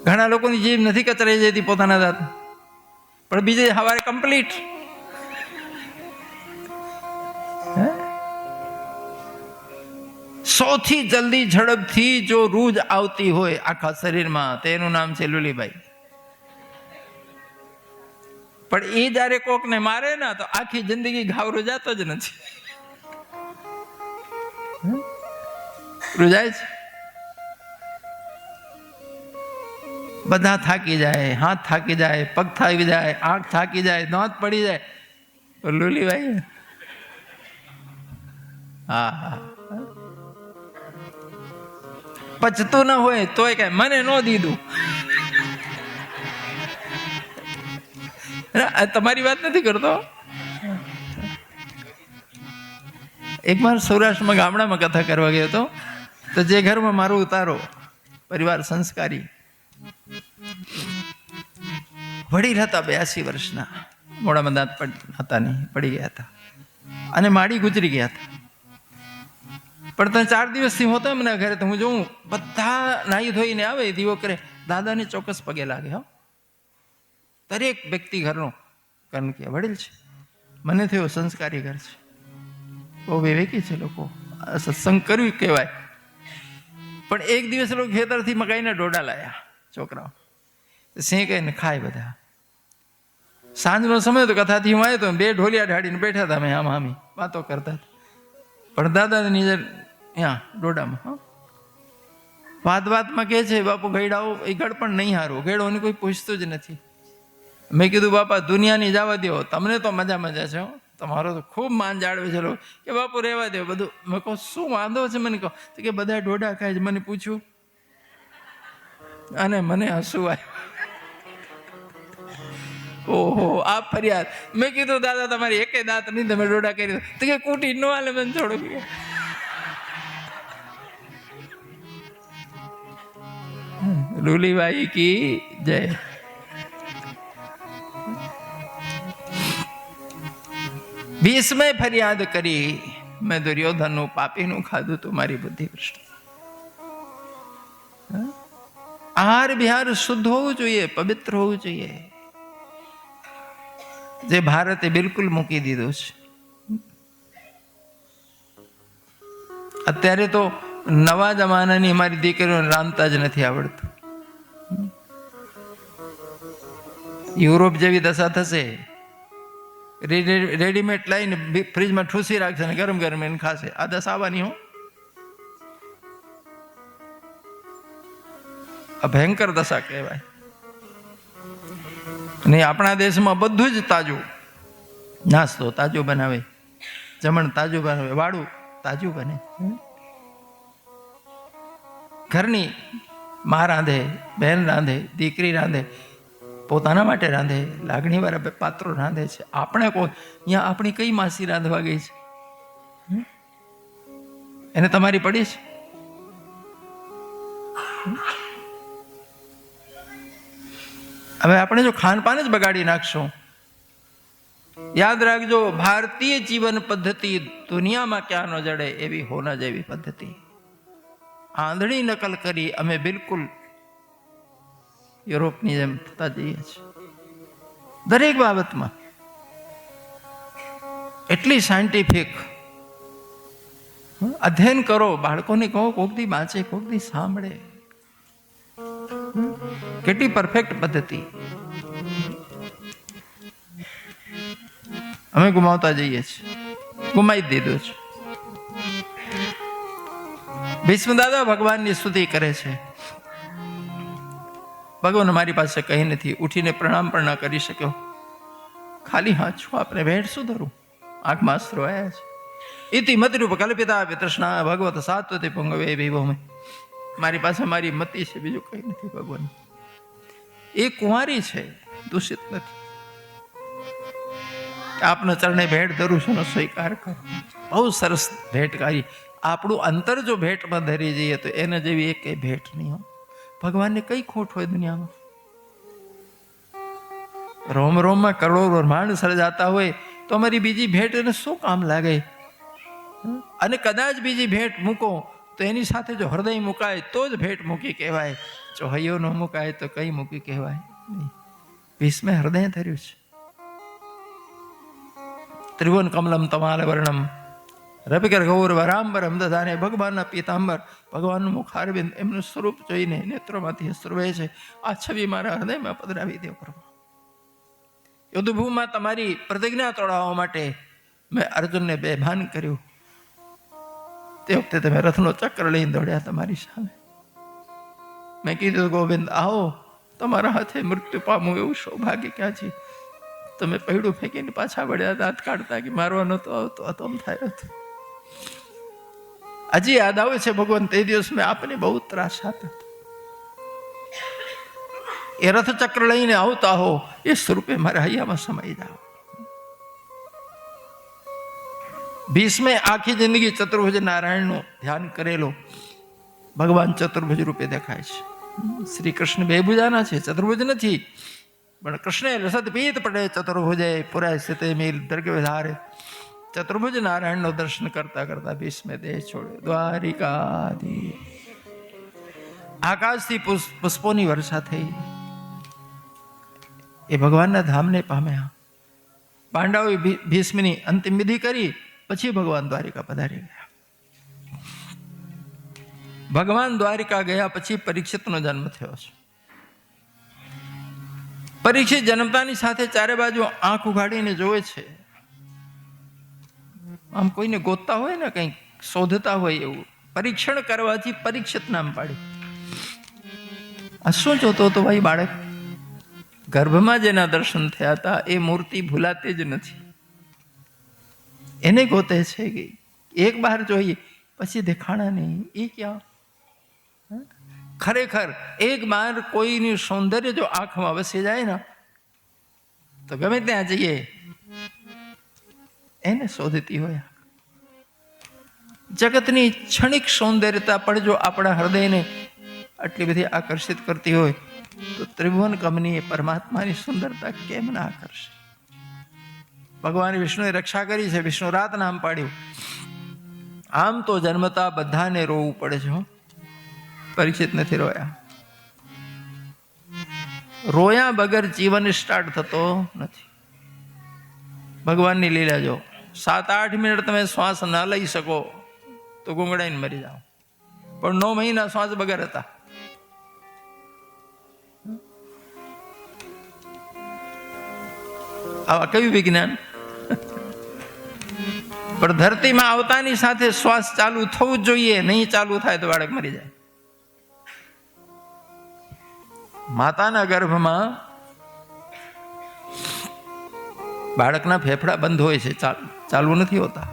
[SPEAKER 1] ઘણા લોકોની જીભ નથી કચરાઈ જતી પોતાના દાંત, પણ બીજે સવારે કમ્પ્લીટ. સૌથી જલ્દી ઝડપથી જો રૂજ આવતી હોય આખા શરીરમાં, તેનું નામ છે લુલીબાઈ. પણ એ જયારે કોકને મારે ને તો આખી જિંદગી ઘાવ રૂજાતો જ નથી. રૂજાય છે. બધા થાકી જાય, હાથ થાકી જાય, પગ થાકી જાય, આંખ થાકી જાય, દાંત પડી જાય. લુલીબાઈ, હા, પચતું ન હોય તોય કઈ મને ન દીધું. તમારી વાત નથી કરતો. એક વાર સૌરાષ્ટ્રમાં ગામડામાં કથા કરવા ગયો હતો, તો જે ઘરમાં મારો ઉતારો પરિવાર સંસ્કારી વડીલ હતા, 82 વર્ષના, મોડામાં દાંત હતા નહીં, પડી ગયા હતા અને માડી ગુજરી ગયા હતા. પણ ત્યાં 4 દિવસથી હોતા એમના ઘરે, તો હું જોઉં બધા નાહી ધોઈને આવે, દીવો કરે, દાદાને ચોક્કસ પગે લાગે. હો, દરેક વ્યક્તિ ઘરનો, કારણ કે વડીલ છે. મને થયો સંસ્કારી ઘર છે, બહુ વિવેકી છે લોકો, સત્સંગ કર્યું કહેવાય. પણ એક દિવસ લોકો ખેતરથી મકાઈના ડોડા લાયા, છોકરાઓ શેકાઈને ખાય બધા. સાંજનો સમય તો કથાથી હું આવ્યો તો 2 ઢોલિયા ઢાળીને બેઠા હતા, અમે આમ આમી વાતો કરતા હતા. પણ દાદાની નજર ત્યાં ડોડામાં. વાતમાં કહે છે, બાપુ ગયડાઓ એ ગળ પણ નહીં હારું, ગયડોને કોઈ પૂછતું જ નથી. મેં કીધું બાપા દુનિયાની જવા દો, તમને તો મજા છે. તમારો તો ખૂબ માન જાળવે છે લોકો કે બાપુ રહેવા દે બધું. મેં કહું શું વાંધો છે? મને કહો તો કે બધા ડોડા ખાય છે. મને પૂછ્યું અને મને હસવું આવ્યું. ઓહો આ ફરિયાદ. મેં કીધું દાદા તમારી એકે દાંત નહીં, તમે ડોડા કરી દો. તો કે કુટી ન હાલે, મને છોડો. રૂલીબાઈ કી જય. ભીષ્મે ફરિયાદ કરી, મેં દુર્યોધનનું પાપીનું ખાધું તું મારી બુદ્ધિ ભ્રષ્ટ. આહાર વિહાર શુદ્ધ હોવું જોઈએ, પવિત્ર હોવું જોઈએ. જે ભારતે બિલકુલ મૂકી દીધું છે. અત્યારે તો નવા જમાનાની અમારી દીકરીઓને રાંધતા જ નથી આવડતું. યુરોપ જેવી દશા થશે. રેડીમેડ લઈને ફ્રીજમાં ઠૂસી રાખશે ને ગરમ ગરમ એને ખાશે. આ દશા આવવાની હો. આ ભયંકર દશા કહેવાય. ને આપણા દેશમાં બધું જ તાજું. નાસ્તો તાજો બનાવે, જમણ તાજું બનાવે, વાળું તાજું બને. ઘરની મા રાંધે, બહેન રાંધે, દીકરી રાંધે, પોતાના માટે રાંધે, લાગણીવાળા પાત્રો રાંધે છે. આપણે કોઈ અહીંયા આપણી કઈ માસી રાંધવા ગઈ છે? એને તમારી પડી છે? હવે આપણે જો ખાનપાન જ બગાડી નાખશું. યાદ રાખજો, ભારતીય જીવન પદ્ધતિ દુનિયામાં ક્યાં ન જડે એવી હોના જેવી પદ્ધતિ. આંધળી નકલ કરી અમે બિલકુલ યુરોપની જેમ થતા જઈએ છીએ દરેક બાબતમાં. એટલી સાયન્ટિફિક અધ્યયન કરો. બાળકોને કહો કોક દી વાંચે, કોક દી સાંભળે. કેટલી પરફેક્ટ પદ્ધતિ. અમે ગુમાવતા જઈએ છીએ, ગુમાવી દીધું છે. ભીષ્મ દાદા ભગવાનની સ્તુતિ કરે છે. ભગવાન મારી પાસે કંઈ નથી, ઉઠીને પ્રણામ પણ ન કરી શક્યો, ખાલી હાથ છું, આપણે ભેટ શું ધરું? આંખમાં અશ્રુ આવ્યા છે. ઇતિ મતરૂપ કલ્પિતા તૃષ્ણા ભગવત સાત્વતે પુંગવે વિભોમે. મારી પાસે મારી મતિ છે, બીજું કંઈ નથી. ભગવાન એ કુંવારી છે, દૂષિત નથી. આપના ચરણે ભેટ ધરું છું, સ્વીકાર કરો. બહુ સરસ ભેટ કરી. આપણું અંતર જો ભેટમાં ધરી જઈએ તો એને જેવી એક ભેટ નહીં હોય. ભગવાનને કઈ ખોટ હોય દુનિયામાં? રોમ રોમમાં કરોડો બ્રહ્માંડ સર્જાતા હોય તો અમારી બીજી ભેટ એને શું કામ લાગે? અને કદાચ બીજી ભેટ મૂકો તો એની સાથે જો હૃદય મુકાય તો જ ભેટ મૂકી કહેવાય. જો હૈયો ન મુકાય તો કઈ મૂકી કહેવાય નહીં. ભીષ્મે હૃદય ધર્યું છે. ત્રિભુવન કમલમ તમાલ વર્ણમ રવિકર ગૌર વરાંબરમ દધાને. ભગવાનના પીતાંબર, ભગવાનનું મુખારબિંદ, એમનું સ્વરૂપ જોઈને નેત્રોમાંથી અશ્રુ વહે છે. આ છબી મારા હૃદયમાં પધરાવી દો પ્રભુ. યુદ્ધભૂમિમાં તમારી પ્રતિજ્ઞા તોડાવવા માટે મેં અર્જુનને બેભાન કર્યું. તે વખતે તમે રથનો ચક્ર લઈને દોડ્યા તમારી સામે. મેં કીધું ગોવિંદ આવો, તમારા હાથે મૃત્યુ પામું એવું સૌભાગ્ય ક્યાં છે? તમે પૈડું ફેંકીને પાછા વળ્યા, દાંત કાઢતા કે મારવા નહોતો આવતો, અતમ થાય હતો. હજી યાદ આવે છે ભગવાન, તે દિવસ મેં આપને બહુ ત્રાસ આપ્યો. એ રથચક્ર લઈને આવતા હો એ સ્વરૂપે મારા હૈયામાં સમાઈ જાઓ. ભીષ્મે આખી જિંદગી ચતુર્ભુજ નારાયણનું ધ્યાન કરેલો. ભગવાન ચતુર્ભુજ રૂપે દેખાય છે. શ્રી કૃષ્ણ બે ભુજાના છે, ચતુર્ભુજ નથી. પણ કૃષ્ણે રસદ પીત પડે ચતુર્ભુજે પુરાય સ્થિતે મીલ દર્ગ વિધારે. ચતુર્ભુજ નારાયણનો દર્શન કરતા કરતા ભીષ્મે દેહ છોડ્યો. દ્વારિકાધી આકાશથી પુષ્પોની વર્ષા થઈ. એ ભગવાનના ધામને પામ્યા. પાંડવોએ ભીષ્મની અંતિમ વિધિ કરી, પછી ભગવાન દ્વારિકા પધારી ગયા. ભગવાન દ્વારિકા ગયા પછી પરીક્ષિતનો જન્મ થયો છે. પરીક્ષિત જન્મતાની સાથે ચારે બાજુ આંખ ઉઘાડીને જોવે છે. આમ કોઈને ગોતતા હોય ને, કંઈક શોધતા હોય એવું. પરીક્ષણ કરવાથી પરીક્ષિત નામ પાડ્યું. આ શું જોતો હતો ભાઈ બાળક? ગર્ભમાં જેના દર્શન થયા હતા એ મૂર્તિ ભૂલાતી જ નથી. એને ગોતે છે કે એક બાર જોઈએ પછી દેખાણા નહીં. એ ક્યાં? ખરેખર એક બાર કોઈનું સૌંદર્ય જો આંખમાં વસી જાય ને તો ગમે ત્યાં જઈએ એને શોધતી હોય. જગતની ક્ષણિક સૌંદર્યતા પણ જો આપણા હૃદયને આટલી બધી આકર્ષિત કરતી હોય તો ત્રિભુવન કમની પરમાત્માની સુંદરતા કેમ ના આકર્ષે? ભગવાન વિષ્ણુએ રક્ષા કરી છે. વિષ્ણુ રાત નામ પાડ્યું. આમ તો જન્મતા બધાને રોવું પડે છે. પરીક્ષિત નથી રોયા. રોયા વગર જીવન સ્ટાર્ટ થતો નથી. ભગવાનની લીલા જો 7-8 મિનિટ તમે શ્વાસ ના લઈ શકો તો ગુંગળાઈને મરી જાઓ, પણ 9 મહિના શ્વાસ વગર હતા. આવા કયું વિજ્ઞાન? પણ ધરતીમાં આવતાની સાથે શ્વાસ ચાલુ થવું જ જોઈએ. નહીં ચાલુ થાય તો બાળક મરી જાય. માતાના ગર્ભમાં બાળકના ફેફડા બંધ હોય છે, ચાલુ નથી હોતા.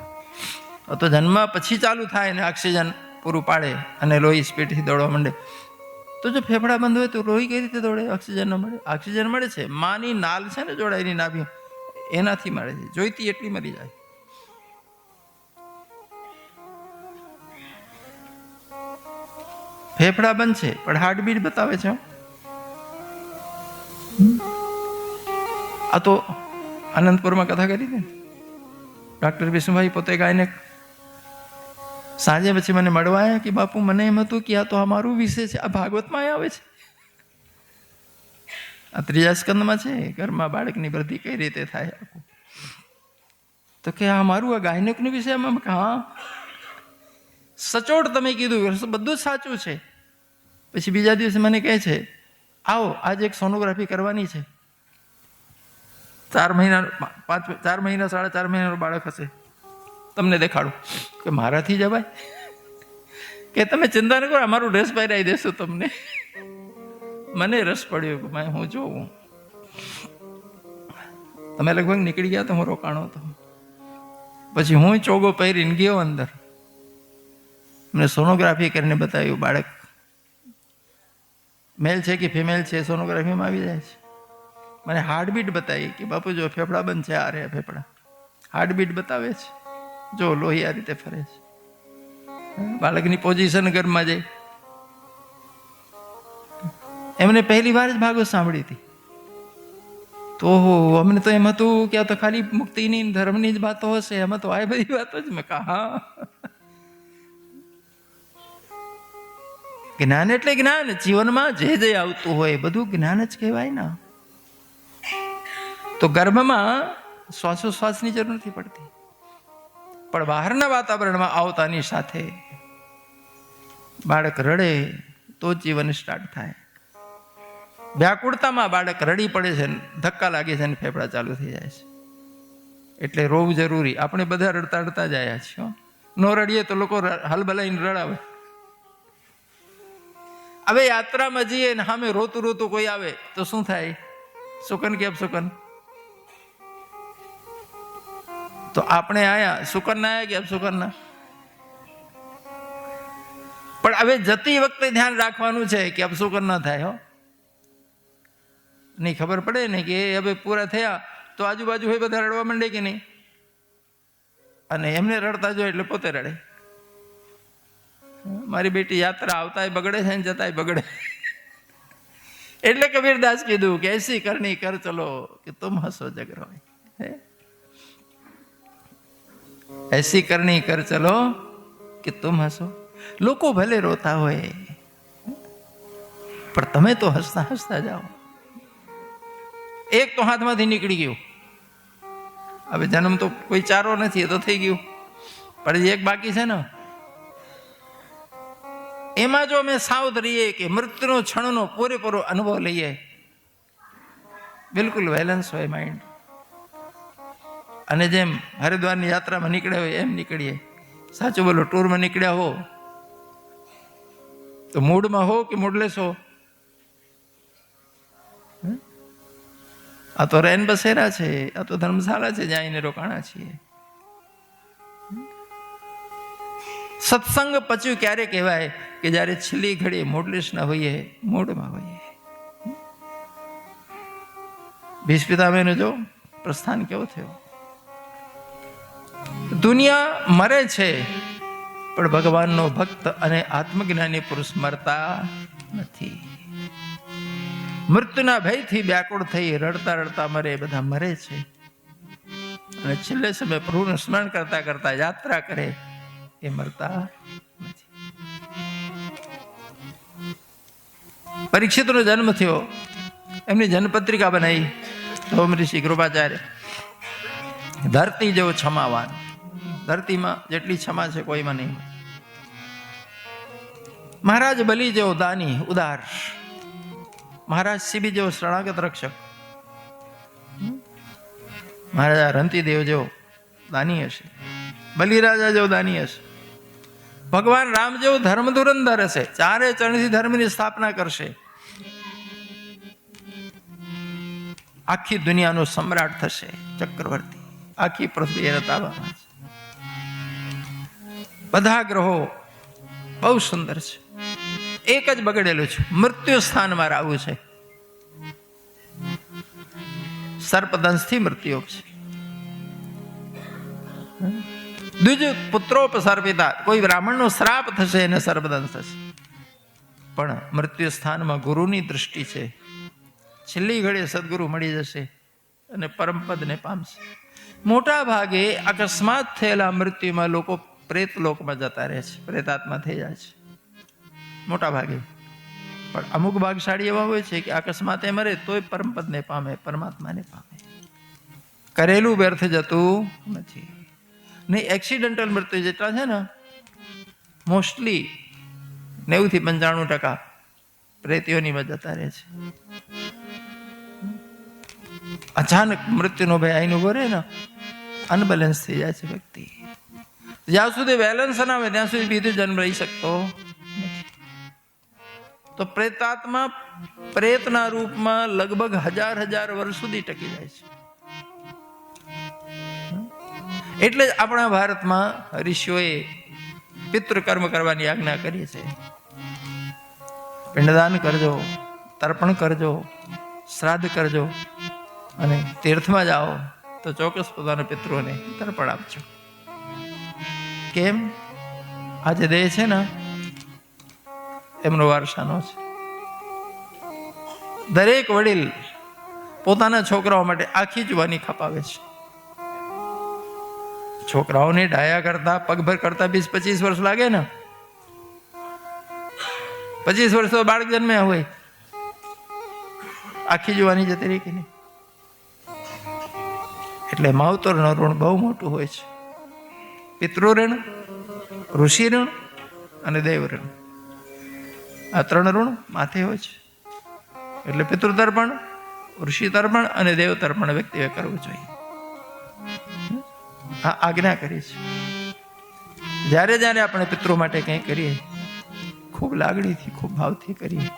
[SPEAKER 1] તો જન્મ પછી ચાલુ થાય ને ઓક્સિજન પૂરું પાડે અને લોહી સ્પીડથી દોડવા માંડે. તો જો ફેફડા બંધ હોય તો લોહી કઈ રીતે દોડે? ઓક્સિજન ન મળે. ઓક્સિજન મળે છે માની નાલ છે ને જોડાયેલી નાભી, એનાથી મળે છે. જોઈતી એટલી મરી જાય. ફેફડા બંધ છે પણ હાર્ટબીટ બતાવે છે. આ તો અનંતપુરમાં કથા કરી હતી ડૉક્ટર વિષ્ણુભાઈ, પોતે ગાયનેક. સાંજે પછી મને મળવા આવ્યા કે બાપુ મને એમ હતું કે આ તો અમારું વિષય છે, આ ભાગવતમાં આવે છે. આ 3જા સ્કંદમાં છે, ઘરમાં બાળકની વૃદ્ધિ કઈ રીતે થાય. તો કે આ મારું આ ગાયનેકનો વિષય. હા સચોટ તમે કીધું, બધું જ સાચું છે. પછી બીજા દિવસે મને કહે છે આવો આજે એક સોનોગ્રાફી કરવાની છે. 4 મહિના 4 મહિના 4.5 મહિનાનું બાળક હશે, તમને દેખાડું. કે મારાથી જવાય? કે તમે ચિંતા ન કરો, અમારું ડ્રેસ પહેરાવી દેશું તમને. મને રસ પડ્યો કે મેં હું જોઉં. તમે લગભગ નીકળી ગયા તો હું રોકાણો હતો. પછી હું ચોગો પહેરીને ગયો અંદર. મને સોનોગ્રાફી કરીને બતાવ્યું બાળક મેલ છે કે ફિમેલ છે, સોનોગ્રાફીમાં આવી જાય છે. મને હાર્ટબીટ બતાવી કે બાપુ જો ફેફડા બંધ છે, આ રહ્યા ફેફડા. હાર્ટબીટ બતાવે છે, જો લોહી આ રીતે ફરે છે. બાળકની પોઝિશન ઘરમાં જાય. એમને પહેલી વાર જ ભાગવત સાંભળી હતી. તો અમને તો એમ હતું કે આ તો ખાલી મુક્તિની ધર્મની જ વાતો હશે, એમાં તો આ બધી વાતો જ. મેં કહા હા, જ્ઞાન એટલે જ્ઞાન. જીવનમાં જે જે આવતું હોય બધું જ્ઞાન જ કહેવાય ને. તો ગર્ભમાં શ્વાસોશ્વાસની જરૂર નથી પડતી, પણ બહારના વાતાવરણમાં આવતાની સાથે બાળક રડે તો જીવન સ્ટાર્ટ થાય. વ્યાકુળતામાં બાળક રડી પડે છે, ધક્કા લાગે છે અને ફેફડા ચાલુ થઈ જાય છે. એટલે રોવું જરૂરી. આપણે બધા રડતા રડતા જ આવ્યા છીએ. ન રડીએ તો લોકો હલબલાઈને રડાવે. હવે યાત્રામાં જઈએ ને સામે રોતું રોતું કોઈ આવે તો શું થાય? સુકન કે અપસુકન? તો આપણે આયા સુકન ના આયા કે અપસુકન ના? પણ હવે જતી વખતે ધ્યાન રાખવાનું છે કે અપસુકન ના થાય. હો નહીં ખબર પડે ને કે હવે પૂરા થયા તો આજુબાજુ હોય બધા રડવા માંડે કે નહીં, અને એમને રડતા જો એટલે પોતે રડે. મારી બેટી યાત્રા આવતાય બગડે છે ને જતાય બગડે. એટલે કબીરદાસ કીધું કે એસી કરણી કર ચલો કે તુમ હસો જગ રોય. એસી કરણી કર ચલો કે તુમ હસો. લોકો ભલે રોતા હોય પણ તમે તો હસતા હસતા જાઓ. એક તો હાથમાંથી નીકળી ગયું. હવે જન્મ તો કોઈ ચારો નથી, એ તો થઈ ગયું. પણ એક બાકી છે ને, એમાં જો અમે સાવધ રહીએ કે મૃત્યુનો ક્ષણનો પૂરેપૂરો અનુભવ લઈએ, બિલકુલ બેલેન્સ હોય માઇન્ડ, અને જેમ હરિદ્વારની યાત્રામાં નીકળ્યા હોય એમ નીકળીએ. સાચું બોલો, ટૂરમાં નીકળ્યા હો તો મૂડમાં હો કે મૂડલેસ હો? આ તો રેન બસેરા છે, આ તો ધર્મશાળા છે, જ્યાં એને રોકાણા છીએ. સત્સંગ પચ્યું ક્યારે કહેવાય કે જ્યારે છેલ્લી ઘડી મૂડલેસ ન હોઈએ, મૂડમાં હોઈએ. ભીષ્મ પિતામહનો જો પ્રસ્થાન કેવો થયો. દુનિયા મરે છે પણ ભગવાનનો ભક્ત અને આત્મજ્ઞાની પુરુષ મરતા નથી. મૃત્યુના ભયથી વ્યાકુળ થઈ રડતા રડતા મરે, બધા મરે છે. અને છેલ્લે સમય પ્રભુનું સ્મરણ કરતા કરતા યાત્રા કરે, એ મરતા નથી. પરીક્ષિતનો જન્મ થયો, એમની જન્મપત્રિકા બનાવી ધૌમ ઋષિ કૃપાચાર્ય. ધરતી જેવો ક્ષમાવાન, ધરતીમાં જેટલી ક્ષમા છે કોઈમાં નહીં. મહારાજ બલી જેવો દાની ઉદાર, મહારાજ શિબી જેવો શરણાગત રક્ષક, મહારાજા રંતીદેવ જેવો દાની હશે, બલિરાજા જેવો દાની હશે, ભગવાન રામ જેવો ધર્મ ધુરંધર હશે, ચારે ચરણથી ધર્મની સ્થાપના કરશે, આખી દુનિયાનો સમ્રાટ થશે, ચક્રવર્તી, આખી પૃથ્વી રતાવામાં છે. બધા ગ્રહો બહુ સુંદર છે. એક જ બગડેલું છે, મૃત્યુ સ્થાન મારે આવવું છે. સર્પદંશથી મૃત્યુ છે. દ્વિજ પુત્રોપસર્પિતા, કોઈ બ્રાહ્મણનો શ્રાપ થશે એને સર્પદંશ થશે. પણ મૃત્યુ સ્થાનમાં ગુરુની દૃષ્ટિ છે. છેલ્લી ઘડીએ સદગુરુ મળી જશે અને પરમપદને પામશે. મોટા ભાગે અકસ્માત થયેલા મૃત્યુમાં લોકો પ્રેત લોકમાં જતા રહે છે, પ્રેતાત્મા થઈ જાય છે મોટા ભાગે. પણ અમુક ભાગશાળી એવા હોય છે કે અકસ્માતે મરે તોય પરમપદને પામે, પરમાત્માને પામે. કરેલું વ્યર્થ જતું નથી. નહીં, એક્સિડન્ટલ મૃત્યુ જેટલા છે ને, મોસ્ટલી 90 થી 95% પ્રેતીઓની જતા રહે છે. અચાનક મૃત્યુનો ભય આઈને ઉભો રહે ને, અનબેલેન્સ થઈ જાય છે વ્યક્તિ. જ્યાં સુધી બેલેન્સ ના આવે ત્યાં સુધી બીજો જન્મ રહી શકતો નથી. તો પ્રેતાત્મા પ્રેતના રૂપમાં લગભગ 1000 વર્ષ સુધી ટકી જાય છે. એટલે જ આપણા ભારતમાં ઋષિઓએ પિતૃકર્મ કરવાની આજ્ઞા કરી છે. પિંડદાન કરજો, તર્પણ કરજો, શ્રાદ્ધ કરજો, અને તીર્થમાં જાઓ તો ચોક્કસ પોતાના પિતૃઓને તર્પણ આપજો. કેમ? આજે દેહ છે ને એમનો વારસાનો છે. દરેક વડીલ પોતાના છોકરાઓ માટે આખી જુવાની ખપાવે છે. છોકરાઓને ડાયા કરતા, પગભર કરતા 20-25 વર્ષ લાગે ને. 25 વર્ષ તો બાળક જન્મ્યા હોય, આખી જુવાની જતી રહી કે નહીં. એટલે માવતરનું ઋણ બહુ મોટું હોય છે. પિતૃ ઋણ, ઋષિ ઋણ અને દેવ ઋણ, આ 3 ઋણ માથે હોય છે. એટલે પિતૃ તર્પણ, ઋષિ તર્પણ અને દેવ તર્પણ વ્યક્તિએ કરવું જોઈએ. આ આજ્ઞા કરી છે. જ્યારે જ્યારે આપણે પિતૃ માટે કંઈ કરીએ, ખૂબ લાગણીથી, ખૂબ ભાવથી કરીએ.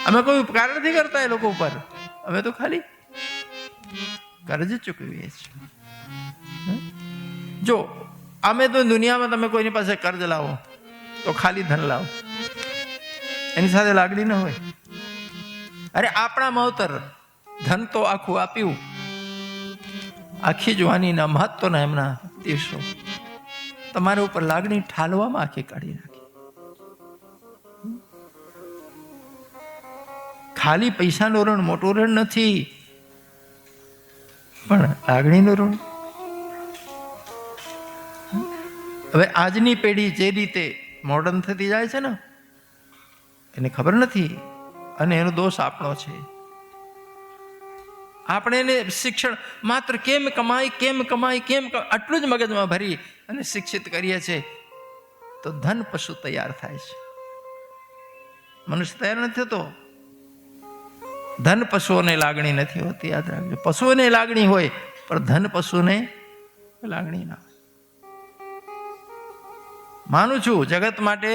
[SPEAKER 1] અમે કોઈ ઉપકાર નથી કરતા એ લોકો ઉપર, અમે તો ખાલી કર્જ ચૂકવીએ છીએ. જો અમે તો દુનિયામાં તમે કોઈની પાસે કર્જ લાવો તો ખાલી ધન લાવો, એની સાથે લાગણી ન હોય. અરે આપણા માવતર ધન તો આખું આપ્યું, આખી જવાનીના મહત્વના એમના દિવસો તમારા ઉપર લાગણી ઠાલવામાં આખી કાઢી નાખી. ખાલી પૈસાનું ઋણ મોટું ઋણ નથી, પણ લાગણીનું ઋણ. હવે આજની પેઢી જે રીતે મોડર્ન થતી જાય છે ને, એને ખબર નથી, અને એનો દોષ આપણો છે. આપણે એને શિક્ષણ માત્ર કેમ કમાય, કેમ કમાય, કેમ આટલું જ મગજમાં ભરી અને શિક્ષિત કરીએ છીએ, તો ધન પશુ તૈયાર થાય છે, મનુષ્ય તૈયાર નથી થતો. ધન પશુઓને લાગણી નથી હોતી, યાદ રાખજો. પશુઓને લાગણી હોય પણ ધન પશુને લાગણી ના હોય. માનું છું જગત માટે,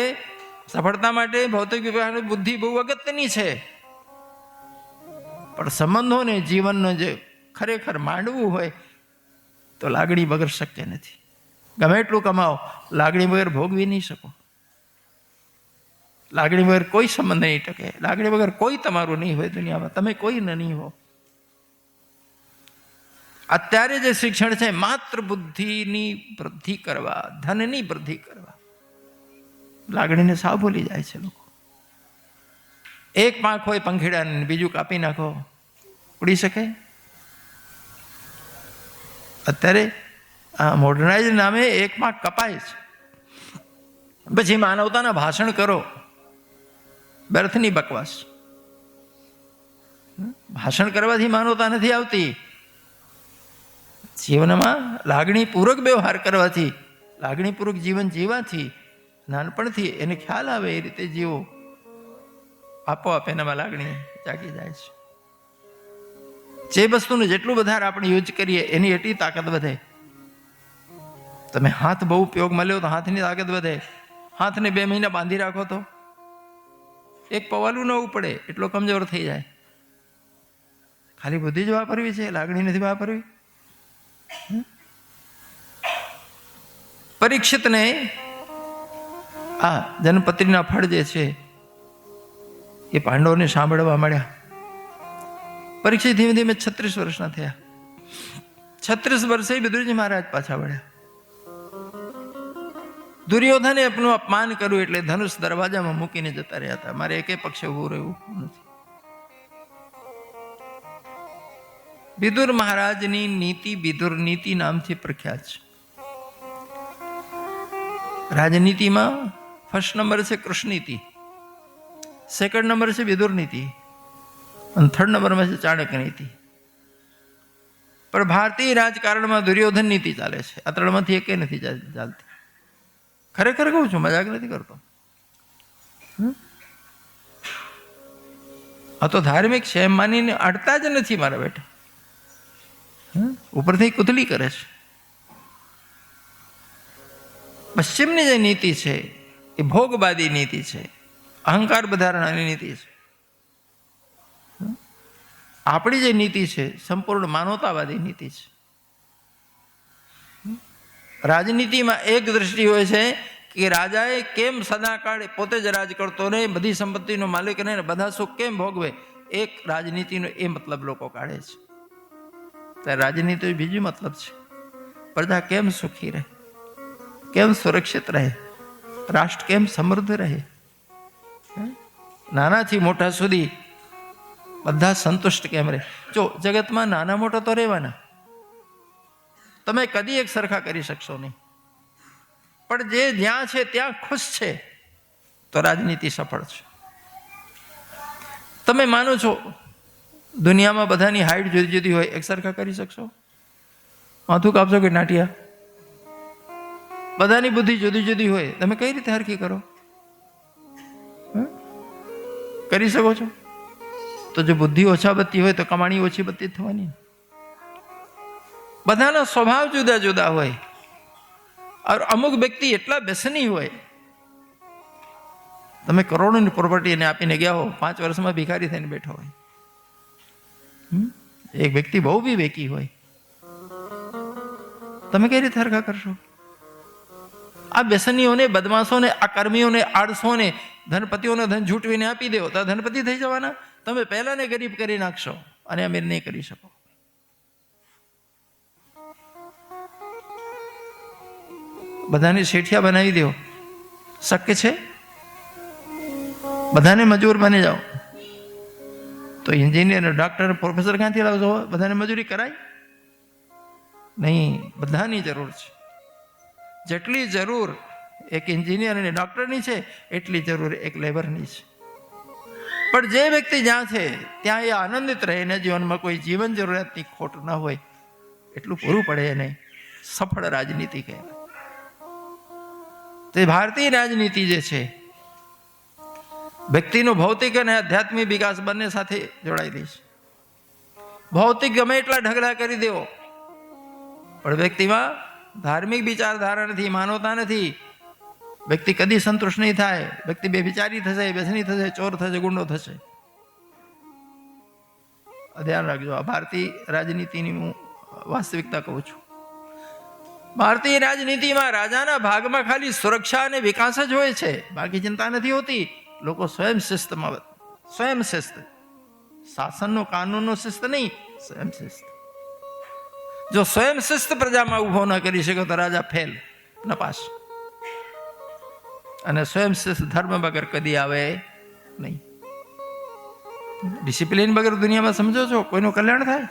[SPEAKER 1] સફળતા માટે ભૌતિક વિભાગની બુદ્ધિ બહુ અગત્યની છે, પણ સંબંધોને, જીવનનો જે ખરેખર માંડવું હોય તો લાગણી વગર શક્ય નથી. ગમે એટલું કમાઓ, લાગણી વગર ભોગવી નહીં શકો. લાગણી વગર કોઈ સંબંધ નહીં ટકે. લાગણી વગર કોઈ તમારું નહીં હોય દુનિયામાં. તમે કોઈ નહીં હો. અત્યારે જે શિક્ષણ છે માત્ર બુદ્ધિની વૃદ્ધિ કરવા, ધનની વૃદ્ધિ કરવા. લાગણીને સાવ ભૂલી જાય છે લોકો. એક પાંખ હોય પંખીડાને, બીજું કાપી નાખો, ઉડી શકે? અત્યારે આ મોડર્નાઇઝ નામે એક પાંખ કપાય છે. પછી માનવતાના ભાષણ કરો, વ્યર્થની બકવાસ. ભાષણ કરવાથી માનવતા નથી આવતી. જીવનમાં લાગણીપૂર્વક વ્યવહાર કરવાથી, લાગણીપૂર્વક જીવન જીવવાથી, નાનપણથી એને ખ્યાલ આવે એ રીતે જીવો, આપોઆપ એનામાં લાગણી જાગી જાય છે. જે વસ્તુને જેટલું વધારે આપણે યુઝ કરીએ એની એટલી તાકાત વધે. તમે હાથ બહુ ઉપયોગમાં લ્યો તો હાથની તાકાત વધે. હાથને 2 મહિના બાંધી રાખો તો એક પવાલું ન ઉપડે, એટલો કમજોર થઈ જાય. ખાલી બુદ્ધિ જ વાપરવી છે, લાગણી નથી વાપરવી. પરીક્ષિતને આ જનપત્રીના ફળ જે છે એ પાંડવોને સાંભળવા મળ્યા. પરીક્ષિત ધીમે ધીમે 36 વર્ષના થયા. 36 વર્ષે વિદુરજી મહારાજ પાછા વળ્યા. દુર્યોધને આપનું અપમાન કર્યું એટલે ધનુષ દરવાજામાં મૂકીને જતા રહ્યા હતા. મારે એકે પક્ષે ઉભું રહેવું નથી. વિદુર મહારાજની નીતિ વિદુર નીતિ નામથી પ્રખ્યાત છે. રાજનીતિમાં ફર્સ્ટ નંબર છે કૃષ્ણનીતિ, સેકન્ડ નંબર છે વિદુર નીતિ અને થર્ડ નંબરમાં છે ચાણક્ય નીતિ. પણ ભારતીય રાજકારણમાં દુર્યોધન નીતિ ચાલે છે. આ ત્રણમાંથી એકે નથી ચાલતી. ખરેખર કહું છું, મજાક નથી કરતો. આ તો ધાર્મિક છે એમ માનીને અડતા જ નથી મારા બેટા. ઉપરથી કુથલી કરે છે. પશ્ચિમની જે નીતિ છે એ ભોગવાદી નીતિ છે, અહંકાર વધારણાની નીતિ છે. આપણી જે નીતિ છે સંપૂર્ણ માનવતાવાદી નીતિ છે. રાજનીતિમાં એક દ્રષ્ટિ હોય છે કે રાજાએ કેમ સદાકાળ પોતે જ રાજ કરતો રહે, બધી સંપત્તિનો માલિક રહે, બધા સુખ કેમ ભોગવે. એક રાજનીતિનો એ મતલબ લોકો કાઢે છે. ત્યારે રાજનીતિ બીજો મતલબ છે, પ્રજા કેમ સુખી રહે, કેમ સુરક્ષિત રહે, રાષ્ટ્ર કેમ સમૃદ્ધ રહે. નાનાથી મોટા સુધી બધા સંતુષ્ટ કેમ રહે. જો જગતમાં નાના મોટા તો રહેવાના, તમે કદી એક સરખા કરી શકશો નહીં. પણ જે જ્યાં છે ત્યાં ખુશ છે તો રાજનીતિ સફળ છે. તમે માનો છો દુનિયામાં બધાની હાઈટ જુદી જુદી હોય, એક સરખા કરી શકશો? માથું કાપશો કે નાટિયા? બધાની બુદ્ધિ જુદી જુદી હોય, તમે કઈ રીતે હરખી કરો? કરી શકો છો? તો જો બુદ્ધિ ઓછા બત્તી હોય તો કમાણી ઓછી બત્તી થવાની. બધાના સ્વભાવ જુદા જુદા હોય. અમુક વ્યક્તિ એટલા વ્યસની હોય, તમે કરોડોની પ્રોપર્ટી એને આપીને ગયા હો, 5 વર્ષમાં ભિખારી થઈને બેઠો હોય. એક વ્યક્તિ બહુ વિવેકી હોય, તમે કઈ રીતે હરખા કરશો? આ વ્યસનીઓને, બદમાશોને, અકર્મીઓને, આળસોને, ધનપતિઓને ધન ઝૂંટવીને આપી દો તો ધનપતિ થઈ જવાના. તમે પહેલાને ગરીબ કરી નાખશો અને અમીર નહીં કરી શકો. બધાને શેઠિયા બનાવી દો, શક્ય છે? બધાને મજૂર બની જાઓ તો એન્જિનિયર, ડોક્ટર, પ્રોફેસર ક્યાંથી લાવશો? બધાને મજૂરી કરાય નહીં. બધાની જરૂર છે. જેટલી જરૂર એક એન્જિનિયર અને ડોક્ટરની છે એટલી જરૂર એક લેબરની છે. પણ જે વ્યક્તિ જ્યાં છે ત્યાં એ આનંદિત રહે, એને જીવનમાં કોઈ જીવન જરૂરિયાતની ખોટ ન હોય, એટલું પૂરું પડે એને સફળ રાજનીતિ કહેવાય. તે ભારતીય રાજનીતિ જે છે વ્યક્તિનો ભૌતિક અને આધ્યાત્મિક વિકાસ બંને સાથે જોડાયેલી છે. ભૌતિક ગમે એટલા ઢગલા કરી દેવો, પણ વ્યક્તિમાં ધાર્મિક વિચારધારા નથી, માનવતા નથી, વ્યક્તિ કદી સંતુષ્ટ નહીં થાય. વ્યક્તિ બેવિચારી થશે, વ્યસની થશે, ચોર થશે, ગુંડો થશે. ધ્યાન રાખજો. આ ભારતીય રાજનીતિની હું વાસ્તવિકતા કહું છું. ભારતીય રાજનીતિમાં રાજાના ભાગમાં ખાલી સુરક્ષા અને વિકાસ જ હોય છે, બાકી ચિંતા નથી હોતી. લોકો સ્વયં શિસ્તમાં, સ્વયં શિસ્ત, શાસનનો કાનૂનનો શિસ્ત નહીં, સ્વયં શિસ્ત. જો સ્વયં શિસ્ત પ્રજામાં ઉભો ન કરી શકે તો રાજા ફેલ, નપાસ. અને સ્વયં શિસ્ત ધર્મ વગર કદી આવે નહીં. ડિસિપ્લિન વગર દુનિયામાં સમજો છો કોઈનું કલ્યાણ થાય?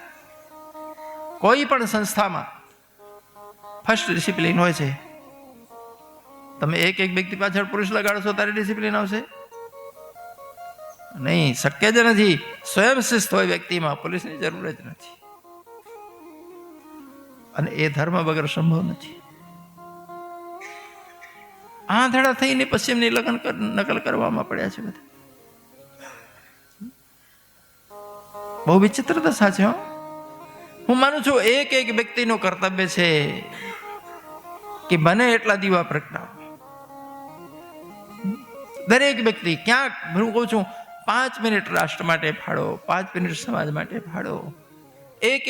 [SPEAKER 1] કોઈ પણ સંસ્થામાં ફર્સ્ટ ડિસિપ્લિન હોય છે. તમે એક વ્યક્તિ પાછળ પુરુષ લગાડશો ત્યારે ડિસિપ્લિન આવશે નહીં, શક્ય જ નથી. સ્વયં શિસ્ત હોય વ્યક્તિમાં, પોલીસની જરૂર જ નથી. અને એ ધર્મ વગર સંભવ નથી. આંધળા થઈને પશ્ચિમની નકલ કરવામાં પડ્યા છે બધા. બહુ વિચિત્ર દશા છે. હું માનું છું એક વ્યક્તિનું કર્તવ્ય છે કે બને એટલા દીવા પ્રગટાવો. દરેક વ્યક્તિ ક્યાંક, હું કહું છું 5 મિનિટ રાષ્ટ્ર માટે ફાળો, 5 મિનિટ સમાજ માટે ફાળો. એક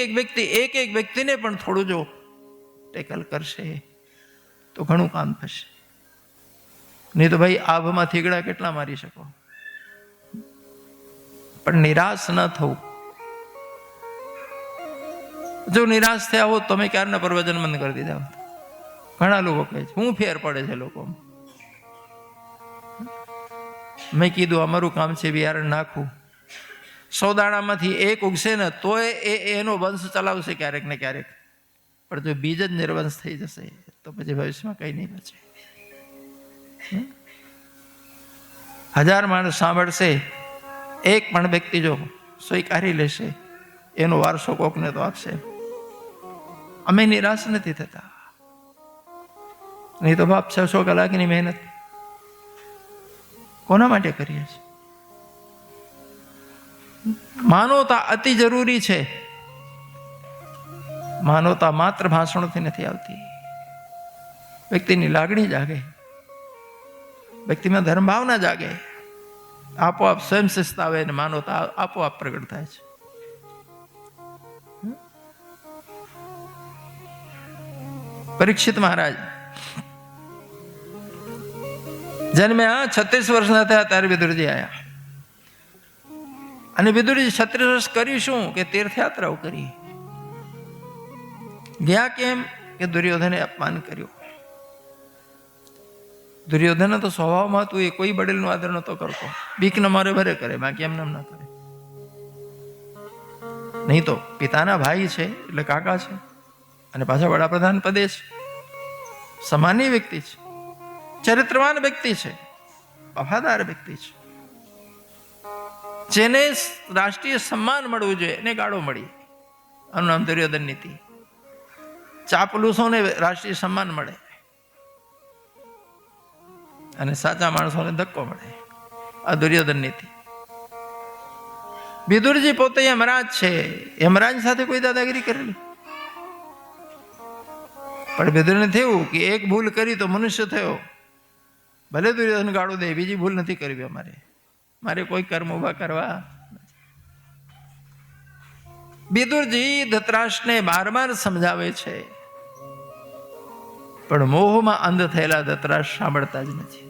[SPEAKER 1] વ્યક્તિને પણ થોડું જો ટેકલ કરશે તો ઘણું કામ થશે. નહીં તો ભાઈ આભમાં થીગડા કેટલા મારી શકો. પણ નિરાશ ન થવું. જો નિરાશ થયા હો તમે ક્યારના પ્રવચન બંધ કરી દીધા હોત. ઘણા લોકો કહે છે હું ફેર પડે છે લોકો. મેં કીધું અમારું કામ છે બિયારણ નાખવું. 100 દાણામાંથી એક ઉગશે ને તોય એનો વંશ ચલાવશે ક્યારેક ને ક્યારેક. પણ જો બીજ જ નિર્વંશ થઈ જશે તો પછી ભવિષ્યમાં કઈ નહીં બચે. 1000 માણસ સાંભળશે, એક પણ વ્યક્તિ જો સ્વીકારી લેશે એનો વારસો કોકને તો આપશે. અમે નિરાશ નથી થતા. નહીં તો બાપ 600 કલાકની મહેનત કોના માટે કરીએ છીએ? માનવતા અતિ જરૂરી છે. માનવતા માત્ર ભાષણોથી નથી આવતી. વ્યક્તિની લાગણી જાગે, વ્યક્તિમાં ધર્મ ભાવના જાગે, આપોઆપ સ્વયં શિસ્ત આવે અને માનવતા આપોઆપ પ્રગટ થાય છે. પરીક્ષિત મહારાજ જન્મ્યા 36 વર્ષના થયા ત્યારે વિદુરજી આવ્યા. અને વિદુરજી 36 વર્ષ કર્યું શું કે તીર્થયાત્રાઓ કરી. ગયા કેમ કે દુર્યોધને અપમાન કર્યું. દુર્યોધન તો સ્વભાવમાં હતું એ કોઈ વડીલનો આદર નતો કરતો. બીક ન મારે ભરે કરે, બાકી એમ ના કરે. નહીં તો પિતાના ભાઈ છે એટલે કાકા છે, અને પાછા વડાપ્રધાન પદે છે. સામાન્ય વ્યક્તિ છે, ચરિત્રવાન વ્યક્તિ છે, વફાદાર વ્યક્તિ છે. જેને રાષ્ટ્રીય સન્માન મળવું જોઈએ એને ગાળો મળી. આનું નામ દુર્યોધન નીતિ. ચાપલુસોને રાષ્ટ્રીય સન્માન મળે અને સાચા માણસોને ધક્કો મળે. આ દુર્યોધન નીતિ. વિદુરજી પોતે યમરાજ છે. યમરાજ સાથે કોઈ દાદાગીરી કરેલી? પણ વિદુરને થયું કે એક ભૂલ કરી તો મનુષ્ય થયો. ભલે દુર્યોધન ગાળો દે, બીજી ભૂલ નથી કરવી મારે કોઈ કર્મ ઉભા કરવા. વિદુરજી ધૃતરાષ્ટ્રને બાર સમજાવે છે, પણ મોહમાં અંધ થયેલા ધૃતરાષ્ટ્ર સાંભળતા જ નથી.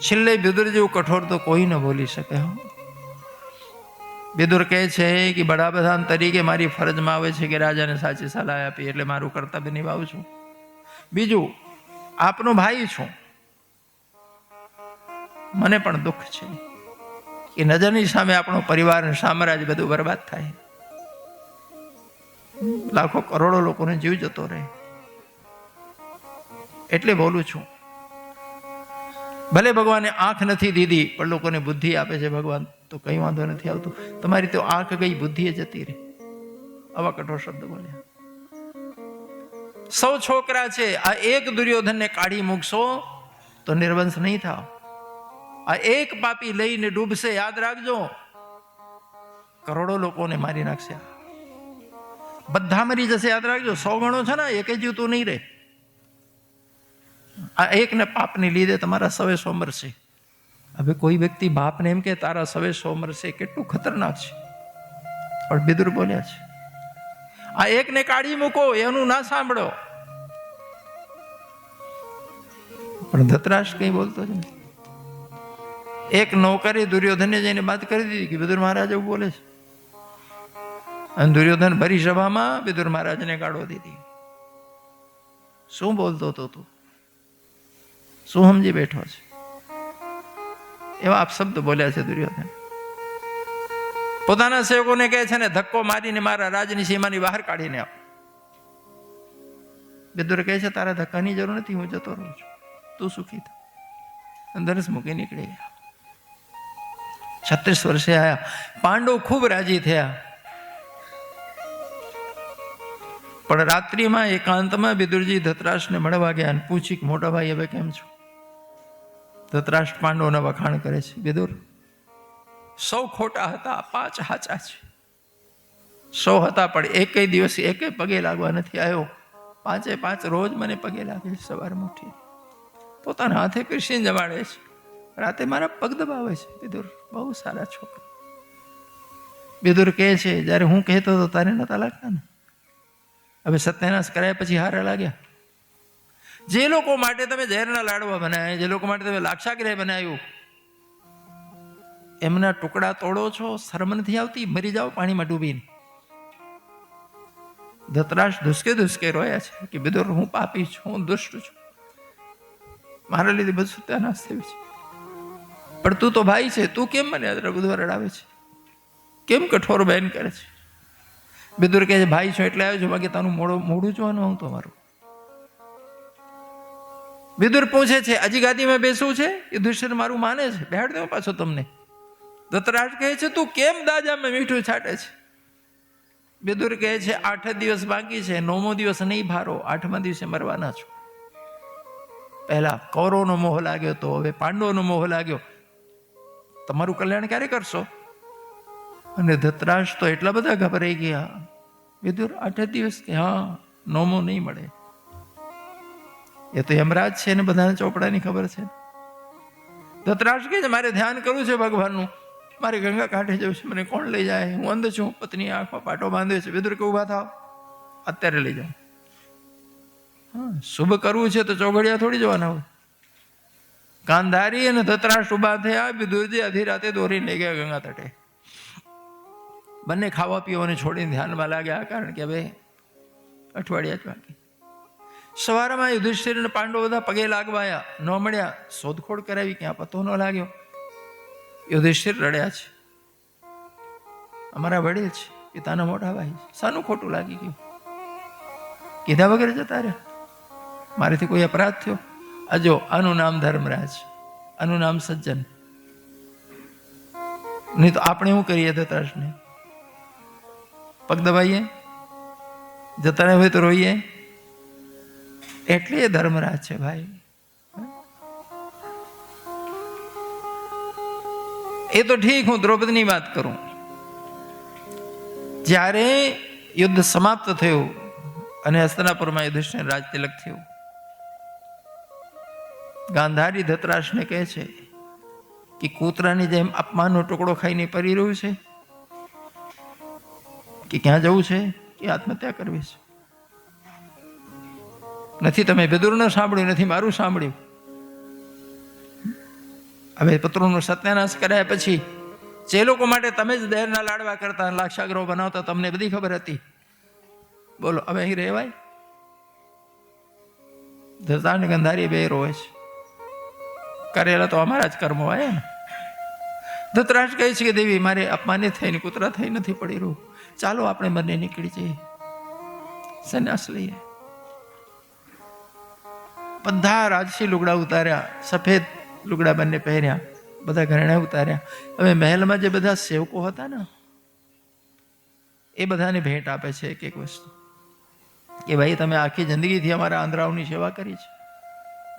[SPEAKER 1] છેલ્લે વિદુર જેવું કઠોર તો કોઈ ન બોલી શકે. વિદુર કહે છે કે વડાપ્રધાન તરીકે મારી ફરજમાં આવે છે કે રાજાને સાચી સલાહ આપી, એટલે મારું કર્તવ્ય નિભાવું છું. બીજું, આપનો ભાઈ છું, મને પણ દુઃખ છે કે નજરની સામે આપણો પરિવાર અને સામ્રાજ્ય બધું બરબાદ થાય, લાખો કરોડો લોકોને જીવ જતો રહે, એટલે બોલું છું. ભલે ભગવાને આંખ નથી દીધી પણ લોકોને બુદ્ધિ આપે છે ભગવાન, તો કઈ વાંધો નથી આવતો. તમારી તો આંખ ગઈ, બુદ્ધિ જતી રહે. આવા કઠોર શબ્દ બોલ્યા. 100 છોકરા છે, આ એક દુર્યોધનને કાઢી મૂકશો તો નિર્વંશ નહીં થાવ. આ એક પાપી લઈને ડૂબશે, યાદ રાખજો, કરોડો લોકોને મારી નાખશે. બધા મરી જશે, યાદ રાખજો. 100 ગણો છે ને, એક જીવતું નહીં રહે. આ એકને પાપને લીધે તમારા 100 મરશે. હવે કોઈ વ્યક્તિ બાપને એમ કે તારા 100 મરશે, કેટલું ખતરનાક છે. પણ વિદુર બોલ્યા છે આ એકને કાઢી મૂકો, એનું ના સાંભળો. પણ ધૃતરાષ્ટ્ર કઈ બોલતો જ નથી. એક નોકરે દુર્યોધને જઈને વાત કરી દીધી કે વિદુર મહારાજ એવું બોલે છે. અને દુર્યોધન ભરી સભામાં વિદુર મહારાજને ગાળો દીધી. શું બોલતો હતો તું? શું સમજી બેઠો છે? એવા અપશબ્દ બોલ્યા છે દુર્યોધન. પોતાના સેવકોને કહે છે ને ધક્કો મારીને મારા રાજની સીમાની બહાર કાઢીને આવ. વિદુર કહે છે તારા ધક્કાની જરૂર નથી, હું જતો રહું છું, તું સુખી થા. ધનુષ મૂકી નીકળી ગયા. 36 વર્ષે આયા. પાંડવ ખૂબ રાજી થયા. પણ રાત્રિમાં એકાંતમાં વિદુરજી ધૃતરાષ્ટ્રને મળવા ગયા અને પૂછી કે મોટા ભાઈ હવે કેમ છો? ધૃતરાષ્ટ્ર પાંડવોના વખાણ કરે છે. વિદુર, 100 ખોટા હતા, 5 સાચા છે. 100 હતા પણ એકેય દિવસ એકે પગે લાગવા નથી આવ્યો. 5 રોજ મને પગે લાગે છે. સવારમાં ઉઠી પોતાના હાથે પીરસીને જમાડે છે, રાતે મારા પગ દબાવે છે. વિદુર બહુ સારા છોકરા. વિદુર કહે છે જ્યારે હું કહેતો હતો તારે નતા લાગતા ને, હવે સત્યનાશ કરાયા પછી હારા લાગ્યા. જે લોકો માટે તમે ઝેરના લાડવા બનાવ્યા, જે લોકો માટે તમે લાક્ષાગ્રહ બનાવ્યું, એમના ટુકડા તોડો છો, શરમ નથી આવતી? મરી જાઓ પાણીમાં ડૂબીને. ધૃતરાષ્ટ્ર ધુસકે રોયા છે કે વિદુર હું પાપી છું, હું દુષ્ટ છું, મારા લીધે બધું સત્યાનાશ થયું છે. પણ તું તો ભાઈ છે, તું કેમ મને બધું રડાવે છે? કેમ કઠોર બેન કરે છે? વિદુર કહે છે ભાઈ છો એટલે આવ્યો છું, બાકી તારું મોઢું જોવાનું હું તો મારું. વિદુર પૂછે છે હજી ગાદીમાં બેસવું છે? યુધિષ્ઠિર મારું માને છે, બેહાડ દઉં પાછો તમને. ધૃતરાષ્ટ્ર કહે છે તું કેમ દાજામાં મીઠું છાંટે છે? વિદુર કહે છે 8 દિવસ બાકી છે, 9મો દિવસ નહીં ભારો, 8મા દિવસે મરવાના છો. પહેલા કૌરવનો મોહ લાગ્યો તો હવે પાંડવોનો મોહ લાગ્યો, તમારું કલ્યાણ ક્યારે કરશો? અને ધૃતરાષ્ટ્ર તો એટલા બધા ગભરાઈ ગયા. વિદુર 8 દિવસ કે હા, 9મો નહીં મળે. એ તો યમરાજ છે ને બધાને ચોપડાની ખબર છે. ધૃતરાષ્ટ્ર કહે છે મારે ધ્યાન કરવું છે ભગવાનનું, મારે ગંગા કાંઠે જવું છે, મને કોણ લઈ જાય? હું અંધ છું, પત્ની આંખમાં પાટો બાંધ્યો છે. વિદુર કે ઊભા થાવ, અત્યારે લઈ જાઓ. હા, શુભ કરવું છે તો ચોઘડિયા થોડી જવાના હોય. ગાંધારી અને ધૃતરાષ્ટ્ર ઊભા થયા. વિદુરજી અધી રાતે દોરીને લઈ ગયા ગંગા તટે. બંને ખાવા પીવાને છોડીને ધ્યાનમાં લાગ્યા, કારણ કે હવે અઠવાડિયા જ બાકી. સવારમાં યુધિષ્ઠિર અને પાંડવો બધા પગે લાગવાયા, ન મળ્યા. શોધખોળ કરાવી, ક્યાં પતો ન લાગ્યો. યુધિષ્ઠિર રડ્યા છે, અમારા વડીલ છે, પિતાના મોટા ભાઈ, શાનું ખોટું લાગી ગયું? કીધા વગર જતા રહ્યા, મારેથી કોઈ અપરાધ થયો? અજો આનું નામ ધર્મરાજ, આનું નામ સજ્જન. નહીં તો આપણે શું કરીએ? ધૃતરાષ્ટ્રને પગ દબાઈએ, જતા રહે હોય તો રોઈએ. એટલે એ ધર્મરાજ છે ભાઈ. એ તો ઠીક, હું દ્રૌપદીની વાત કરું. જ્યારે યુદ્ધ સમાપ્ત થયું અને હસ્તિનાપુરમાં યુધિષ્ઠિર રાજ તિલક થયું, ગાંધારી ધૃતરાષ્ટ્રને કહે છે કે કૂતરાની જેમ અપમાનનો ટુકડો ખાઈને પડી રહ્યું છે કે ક્યાં જવું છે કે આત્મહત્યા કરવી છે? નથી તમે વિદુરનું સાંભળ્યું, નથી મારું સાંભળ્યું. હવે પુત્રોનો સત્યાનાશ કર્યા પછી જે લોકો માટે તમે જ દહેરના લાડવા કરતા, લાક્ષાગ્રહ બનાવતા, તમને બધી ખબર હતી. બોલો હવે અહીં રહેવાય? ધૃતરાષ્ટ્ર ગંધારી બે રોવે છે. કરેલા તો અમારા જ કર્મો આવ્યા ને. ધૃતરાષ્ટ્ર કહે છે કે દેવી મારે અપમાનિત થઈને કૂતરા થઈ નથી પડી રહ્યું, ચાલો આપણે બંને નીકળી જઈએ, સંન્યાસ લઈએ. બધા રાજસી લુગડા ઉતાર્યા, સફેદ લુગડા બંને પહેર્યા, બધા ઘરેણા ઉતાર્યા. હવે મહેલમાં જે બધા સેવકો હતા ને, એ બધાને ભેટ આપે છે એક એક વસ્તુ, કે ભાઈ તમે આખી જિંદગીથી અમારા આંધ્રાઓની સેવા કરી છે,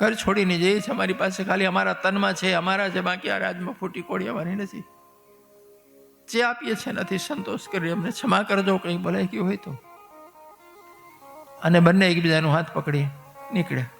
[SPEAKER 1] ઘર છોડીને જઈએ છે, અમારી પાસે ખાલી અમારા તનમાં છે, અમારા છે, બાકી આ રાજમાં ફૂટી કોડી અમારી નથી. જે આપીએ છે નથી સંતોષ કરી, અમને ક્ષમા કરજો કંઈ બોલાઈ ગયું હોય તો. અને બંને એકબીજાનો હાથ પકડી નીકળ્યા.